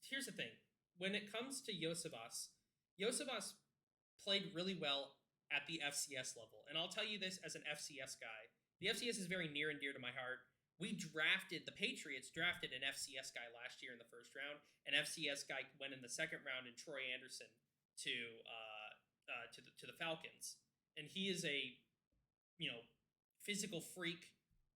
Here's the thing. When it comes to Josephus played really well at the FCS level. And I'll tell you this as an FCS guy. The FCS is very near and dear to my heart. The Patriots drafted an FCS guy last year in the first round. An FCS guy went in the second round in Troy Anderson to the Falcons. And he is a, physical freak,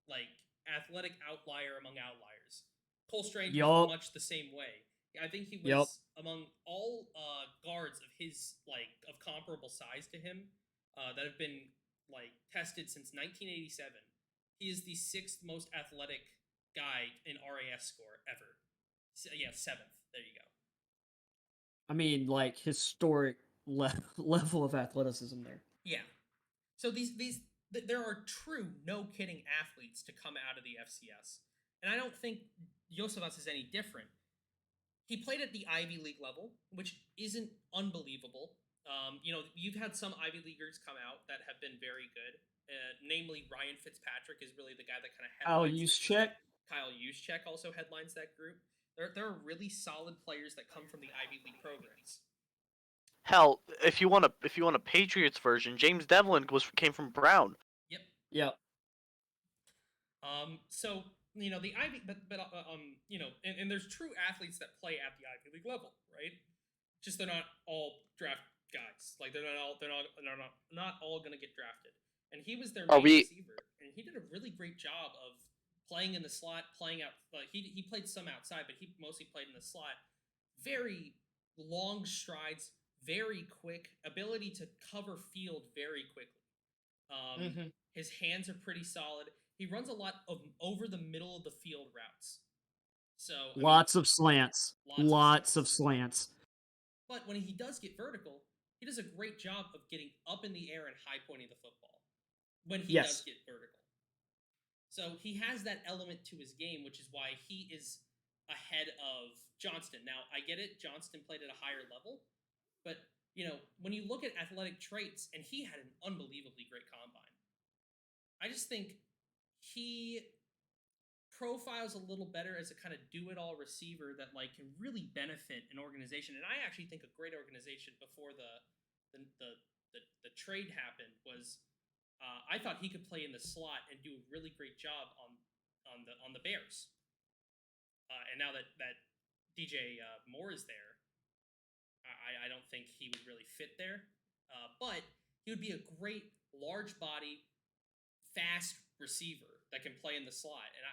like athletic outlier among outliers. Cole Strange was much the same way. I think he was among all guards of his of comparable size to him that have been tested since 1987. He is the 6th most athletic guy in RAS score ever. So, yeah, 7th. There you go. I mean, like historic level of athleticism there. Yeah. So there are true no kidding athletes to come out of the FCS, and I don't think Josephus is any different. He played at the Ivy League level, which isn't unbelievable. You've had some Ivy Leaguers come out that have been very good. Namely, Ryan Fitzpatrick is really the guy that kind of headlines. Kyle Juszczyk also headlines that group. There are really solid players that come from the Ivy League programs. Hell, if you want a Patriots version, James Devlin came from Brown. Yep. So the Ivy, and there's true athletes that play at the Ivy League level, right? Just they're not all draft guys. Like they're not all gonna get drafted. And he was their main receiver, and he did a really great job of playing in the slot, playing out. He played some outside, but he mostly played in the slot. Very long strides, very quick, ability to cover field very quickly. His hands are pretty solid. He runs a lot of over the middle of the field routes. So lots of slants. But when he does get vertical, he does a great job of getting up in the air and high pointing the football. When he does get vertical. So he has that element to his game, which is why he is ahead of Johnston. Now, I get it. Johnston played at a higher level. But, when you look at athletic traits, and he had an unbelievably great combine. I just think he profiles a little better as a kind of do-it-all receiver that can really benefit an organization. And I actually think a great organization before the trade happened was I thought he could play in the slot and do a really great job on the Bears. And now that DJ Moore is there, I don't think he would really fit there. But he would be a great large body, fast receiver that can play in the slot, and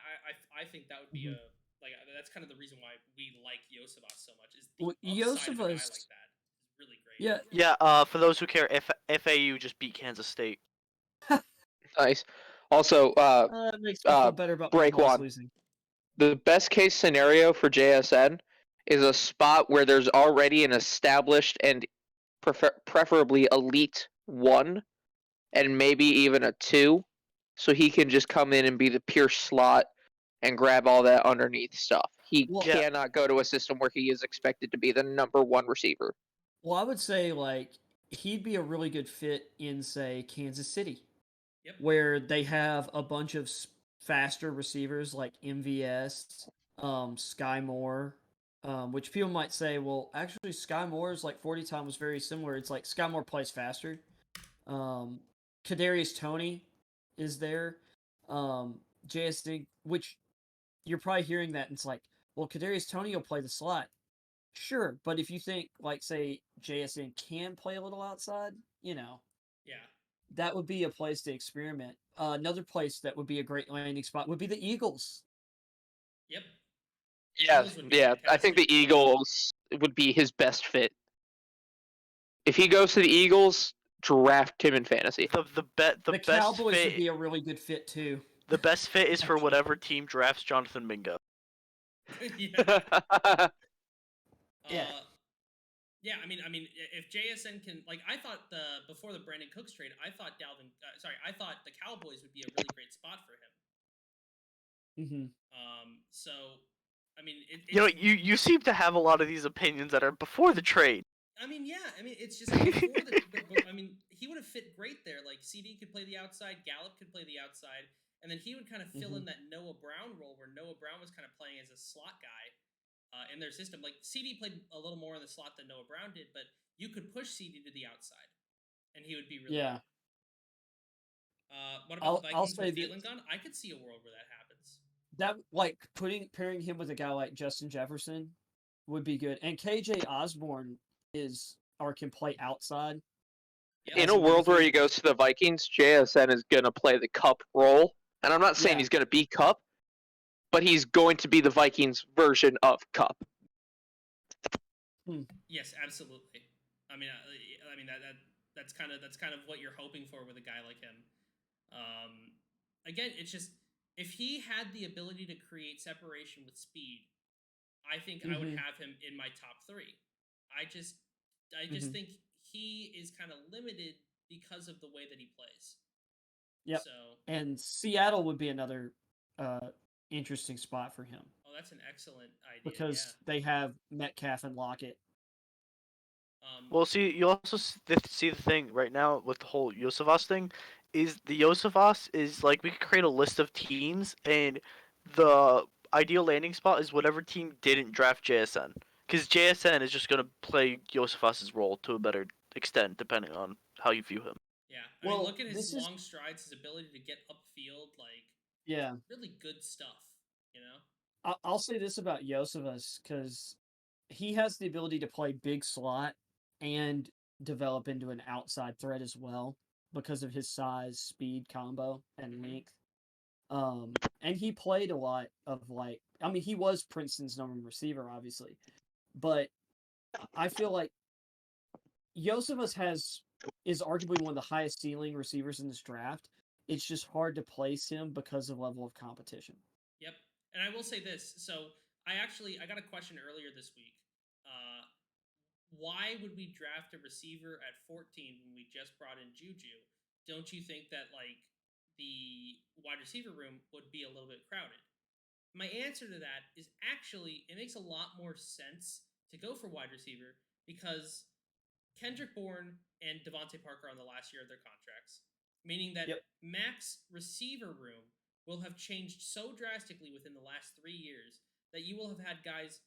I think that would be that's kind of the reason why we like Josephus so much. Is the upside of a guy like that is really great. Yeah. For those who care, FAU just beat Kansas State. Nice. Also, it makes me feel better about break one. Losing. The best case scenario for JSN is a spot where there's already an established and preferably elite 1, and maybe even a 2. So he can just come in and be the pure slot and grab all that underneath stuff. He cannot go to a system where he is expected to be the number 1 receiver. Well, I would say he'd be a really good fit in, say, Kansas City, where they have a bunch of faster receivers like MVS, Sky Moore, which people might say, well, actually Sky Moore's 40 time was very similar. It's like Sky Moore plays faster. Kadarius Toney is there. JSD, which you're probably hearing that, and it's like, well, Kadarius Toney will play the slot. Sure, but if you think, like, say, JSN can play a little outside, Yeah. that would be a place to experiment. Another place that would be a great landing spot would be the Eagles. Yep. Yeah, Eagles would be yeah. I think the fantastic. Eagles would be his best fit. If he goes to the Eagles, draft him in fantasy. The The best Cowboys fit would be a really good fit too. the best fit is for Actually. whatever team drafts Jonathan Mingo. Yeah. Yeah. Yeah, I mean, if JSN can, like, I thought before the Brandon Cooks trade, I thought I thought the Cowboys would be a really great spot for him. Mm-hmm. So, I mean, You seem to have a lot of these opinions that are before the trade. I mean, yeah, I mean, it's just before I mean, he would have fit great there. Like, CD could play the outside, Gallup could play the outside, and then he would kind of fill in that Noah Brown role where Noah Brown was kind of playing as a slot guy. In their system, like CD played a little more in the slot than Noah Brown did, but you could push CD to the outside, and he would be really good. What about the Vikings with Thielen gone? I could see a world where that happens. That, like, pairing him with a guy like Justin Jefferson would be good, and KJ Osborne can play outside. Yep. In a world where he goes to the Vikings, JSN is gonna play the Cup role, and I'm not saying he's gonna be Cup, but he's going to be the Vikings version of Cup. Yes, absolutely. I mean that's kind of what you're hoping for with a guy like him. Again, it's just if he had the ability to create separation with speed, I think I would have him in my top 3. I just think he is kind of limited because of the way that he plays. Yep. So, and Seattle would be another interesting spot for him. Oh, that's an excellent idea. Because they have Metcalf and Lockett. Well, see, you also see the thing right now with the whole Yosefas thing is the Yosefas is like we could create a list of teams, and the ideal landing spot is whatever team didn't draft JSN, because JSN is just gonna play Yosefas's role to a better extent depending on how you view him. Yeah, I mean, look at his long strides, his ability to get upfield, like really good stuff. You know, I'll say this about Yosefas because he has the ability to play big slot and develop into an outside threat as well because of his size, speed combo, and length. And he played a lot of he was Princeton's number 1 receiver, obviously, but I feel like Yosefas is arguably one of the highest ceiling receivers in this draft. It's just hard to place him because of level of competition. Yep, and I will say this. So I got a question earlier this week. Why would we draft a receiver at 14 when we just brought in Juju? Don't you think that the wide receiver room would be a little bit crowded? My answer to that is actually it makes a lot more sense to go for wide receiver because Kendrick Bourne and Devontae Parker are on the last year of their contracts, meaning that max receiver room will have changed so drastically within the last 3 years that you will have had guys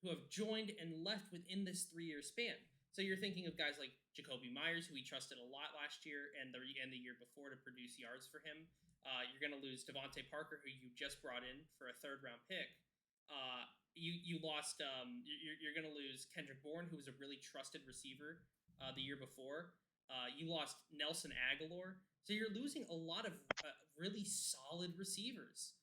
who have joined and left within this 3-year span. So you're thinking of guys like Jacoby Myers, who we trusted a lot last year and the year before to produce yards for him. You're going to lose Devontae Parker, who you just brought in for a 3rd-round pick. You lost. You're going to lose Kendrick Bourne, who was a really trusted receiver the year before. You lost Nelson Aguilar, so you're losing a lot of really solid receivers.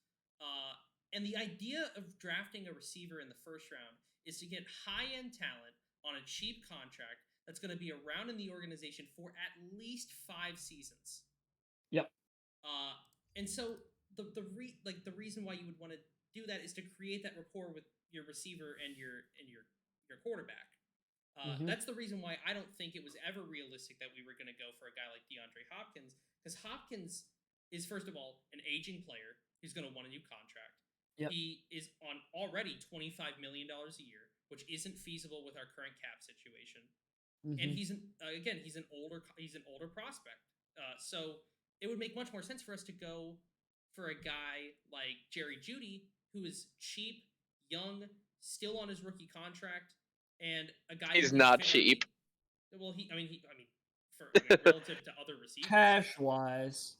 And the idea of drafting a receiver in the 1st round is to get high-end talent on a cheap contract that's going to be around in the organization for at least 5 seasons. Yep. And so the reason why you would want to do that is to create that rapport with your receiver and your quarterback. That's the reason why I don't think it was ever realistic that we were going to go for a guy like DeAndre Hopkins, because Hopkins is, first of all, an aging player who's going to want a new contract. Yep. He is on already $25 million a year, which isn't feasible with our current cap situation. And he's an older prospect. So it would make much more sense for us to go for a guy like Jerry Jeudy, who is cheap, young, still on his rookie contract, and a guy he's not cheap. Well, relative to other receivers, cash wise.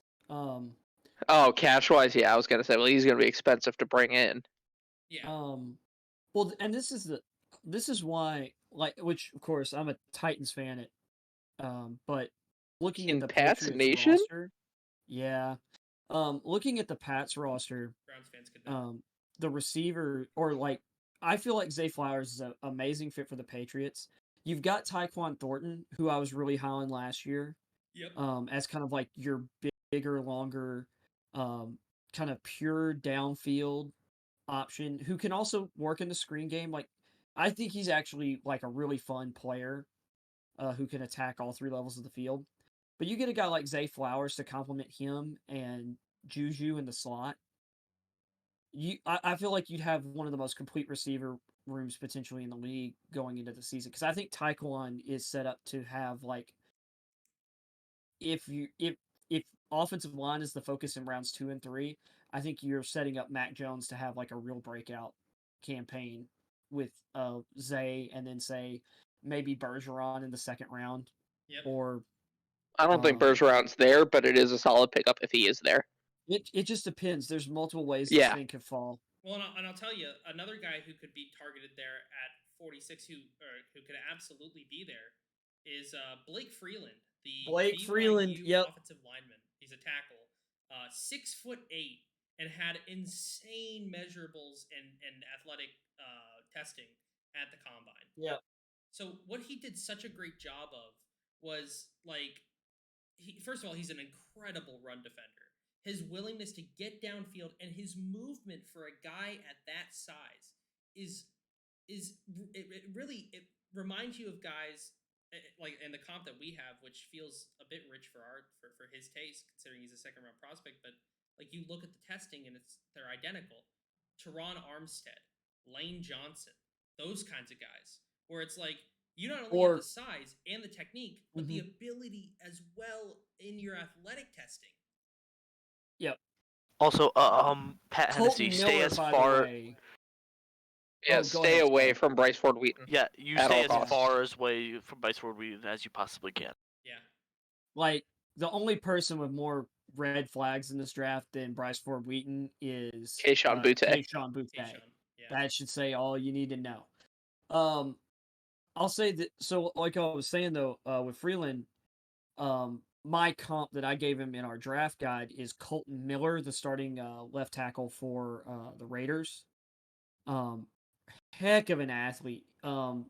Oh, cash wise, yeah. I was gonna say, well, he's gonna be expensive to bring in. Yeah. Well, and this is this is why, like, which of course I'm a Titans fan but looking at In the Pats Patriots Nation? roster, yeah, looking at the Pats roster, Browns fans could know. the receiver or like I feel like Zay Flowers is an amazing fit for the Patriots. You've got Tyquan Thornton, who I was really high on last year, Yep. as kind of like your bigger, longer, kind of pure downfield option who can also work in the screen game. Like, I think he's actually like a really fun player who can attack all three levels of the field. But you get a guy like Zay Flowers to complement him and Juju in the slot. I feel like you'd have one of the most complete receiver rooms potentially in the league going into the season because I think Taekwon is set up to have like if offensive line is the focus in rounds 2 and 3, I think you're setting up Mac Jones to have like a real breakout campaign with Zay and then say maybe Bergeron in the second round Yep. or I don't think Bergeron's there, but it is a solid pickup if he is there. it just depends. There's multiple ways Yeah. this thing could fall. Well, and I'll tell you another guy who could be targeted there at 46, who could absolutely be there, is Blake Freeland, the Blake BYU Freeland, yep. offensive lineman. He's a tackle, 6'8", and had insane measurables and athletic testing at the combine. Yep. So what he did such a great job of was like, first of all, he's an incredible run defender. His willingness to get downfield and his movement for a guy at that size is it really it reminds you of guys like in the comp that we have, which feels a bit rich for his taste, considering he's a second round prospect. But like you look at the testing and they're identical. Teron Armstead, Lane Johnson, those kinds of guys, where it's like you not only have the size and the technique, but the ability as well in your athletic testing. Yep. Also, Pat Colton Hennessy, Miller, stay as by far. the way. Yeah, go stay ahead, away Scott. from Bryce Ford Wheaton. Yeah, you at stay all as costs. far away from Bryce Ford Wheaton as you possibly can. Yeah. Like the only person with more red flags in this draft than Bryce Ford Wheaton is Kayshon Boutte. Kayshon Boutte. Yeah. That should say all you need to know. I'll say that. So, like I was saying though, with Freeland, my comp that I gave him in our draft guide is Colton Miller, the starting left tackle for the Raiders. Heck of an athlete. One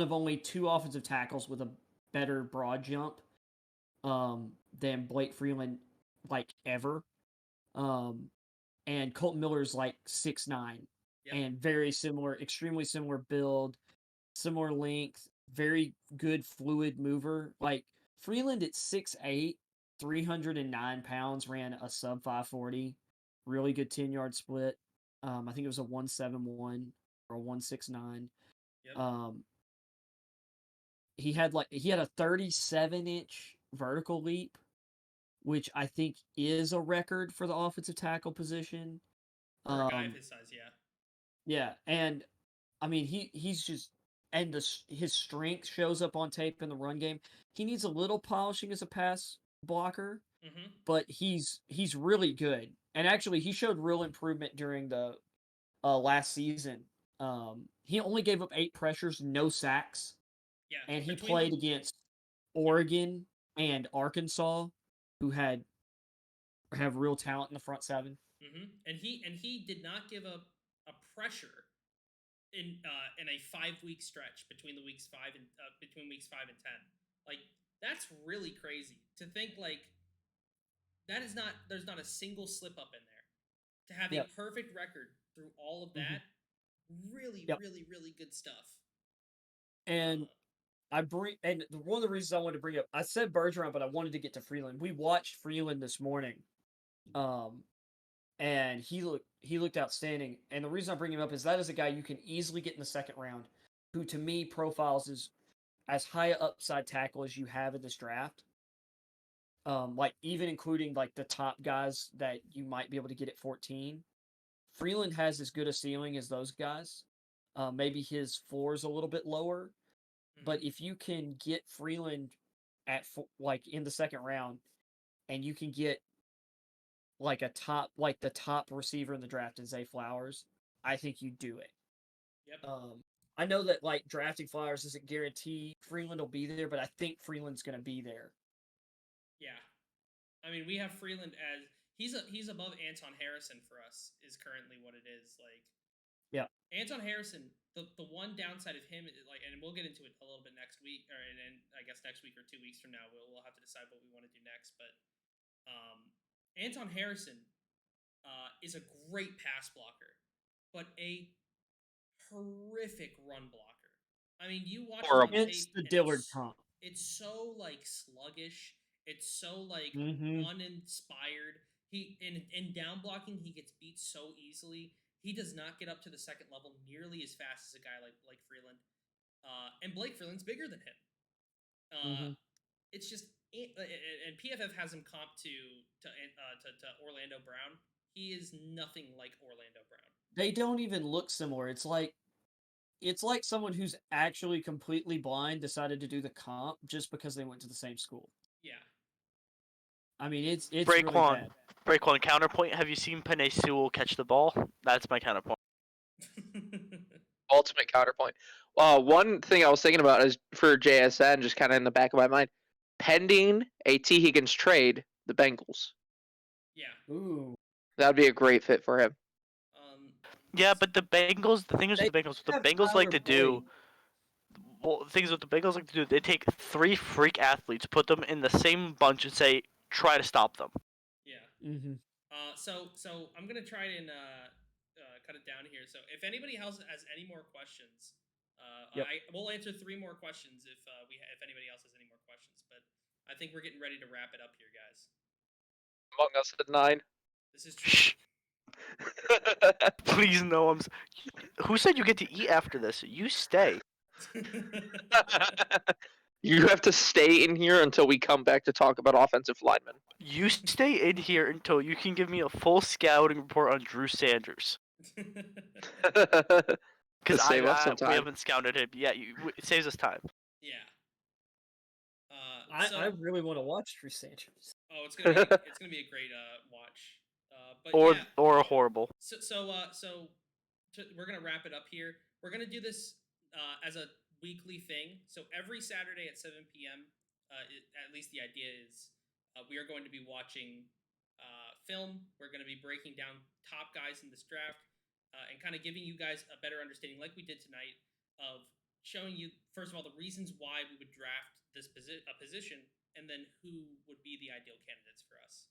of only 2 offensive tackles with a better broad jump than Blake Freeland, like ever. And Colton Miller's like 6'9", and very similar, extremely similar build, similar length, very good fluid mover. Like Freeland at 6'8", 309 pounds, ran a sub 540, really good 10-yard split. I think it was a 171 or a 169. Yep. He had a 37-inch vertical leap, which I think is a record for the offensive tackle position. For a guy of his size, yeah. Yeah, and I mean he's just and his strength shows up on tape in the run game. He needs a little polishing as a pass blocker, but he's really good. And actually, he showed real improvement during the last season. He only gave up 8 pressures, no sacks. Yeah, and he played against Oregon and Arkansas, who have real talent in the front 7. And he did not give up a pressure in a 5-week stretch between weeks 5 and 10. Like that's really crazy to think. Like there's not a single slip up in there. To have a perfect record through all of that, really, really, really good stuff. And one of the reasons I wanted to bring up, I said Bergeron, but I wanted to get to Freeland. We watched Freeland this morning, and he looked outstanding. And the reason I bring him up is that is a guy you can easily get in the second round, who to me profiles as high a upside tackle as you have in this draft. Like even including like the top guys that you might be able to get at 14. Freeland has as good a ceiling as those guys. Maybe his floor is a little bit lower, but if you can get Freeland at like in the second round, and you can get like the top receiver in the draft in Zay Flowers, I think you do it. Yep. I know that like drafting Flowers doesn't guarantee Freeland will be there, but I think Freeland's going to be there. Yeah, I mean, we have Freeland as he's above Anton Harrison for us is currently what it is. Like, yeah, Anton Harrison. The one downside of him, like, and we'll get into it a little bit next week, and I guess next week or 2 weeks from now, we'll have to decide what we want to do next. But Anton Harrison is a great pass blocker, but a horrific run blocker. I mean, you watch him on it's tape, the and Dillard comp. it's so like sluggish. It's so like Mhm. uninspired. He in down blocking, he gets beat so easily. He does not get up to the second level nearly as fast as a guy like Blake Freeland. And Blake Freeland's bigger than him. Mhm. It's just and PFF has him comped to Orlando Brown. He is nothing like Orlando Brown. They don't even look similar. It's like someone who's actually completely blind decided to do the comp just because they went to the same school. Yeah. I mean, it's really bad. Breakone counterpoint. Have you seen Penei Sewell catch the ball? That's my counterpoint. Ultimate counterpoint. One thing I was thinking about is for JSN, just kind of in the back of my mind, pending a T. Higgins trade, the Bengals. Yeah. Ooh. That'd be a great fit for him. Yeah, but the Bengals. The thing is with the Bengals. What the Bengals like to do. Well, the things what the Bengals like to do. They take 3 freak athletes, put them in the same bunch, and say, try to stop them. Yeah. Mhm. So I'm gonna try and cut it down here. So if anybody else has any more questions, Yep. we'll answer 3 more questions if if anybody else has any more questions. But I think we're getting ready to wrap it up here, guys. Among Us at 9. This is true. Shh. Please no. Who said you get to eat after this? You stay. You have to stay in here until we come back to talk about offensive linemen. You stay in here until you can give me a full scouting report on Drew Sanders. Because save up some we time. haven't scouted him. Yeah, it saves us time. Yeah. I really want to watch Drew Sanders. Oh, it's gonna be a great watch. But yeah. Or a horrible. We're gonna wrap it up here. We're gonna do this as a weekly thing. So every Saturday at 7 p.m. At least the idea is we are going to be watching film. We're going to be breaking down top guys in this draft and kind of giving you guys a better understanding, like we did tonight, of showing you first of all the reasons why we would draft this position, and then who would be the ideal candidates for us.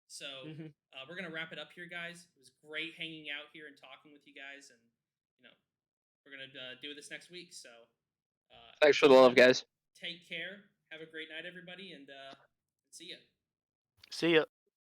So we're gonna wrap it up here, guys. It was great hanging out here and talking with you guys, and we're gonna do this next week. So thanks for the love, guys. Take care. Have a great night, everybody, and see ya. See ya.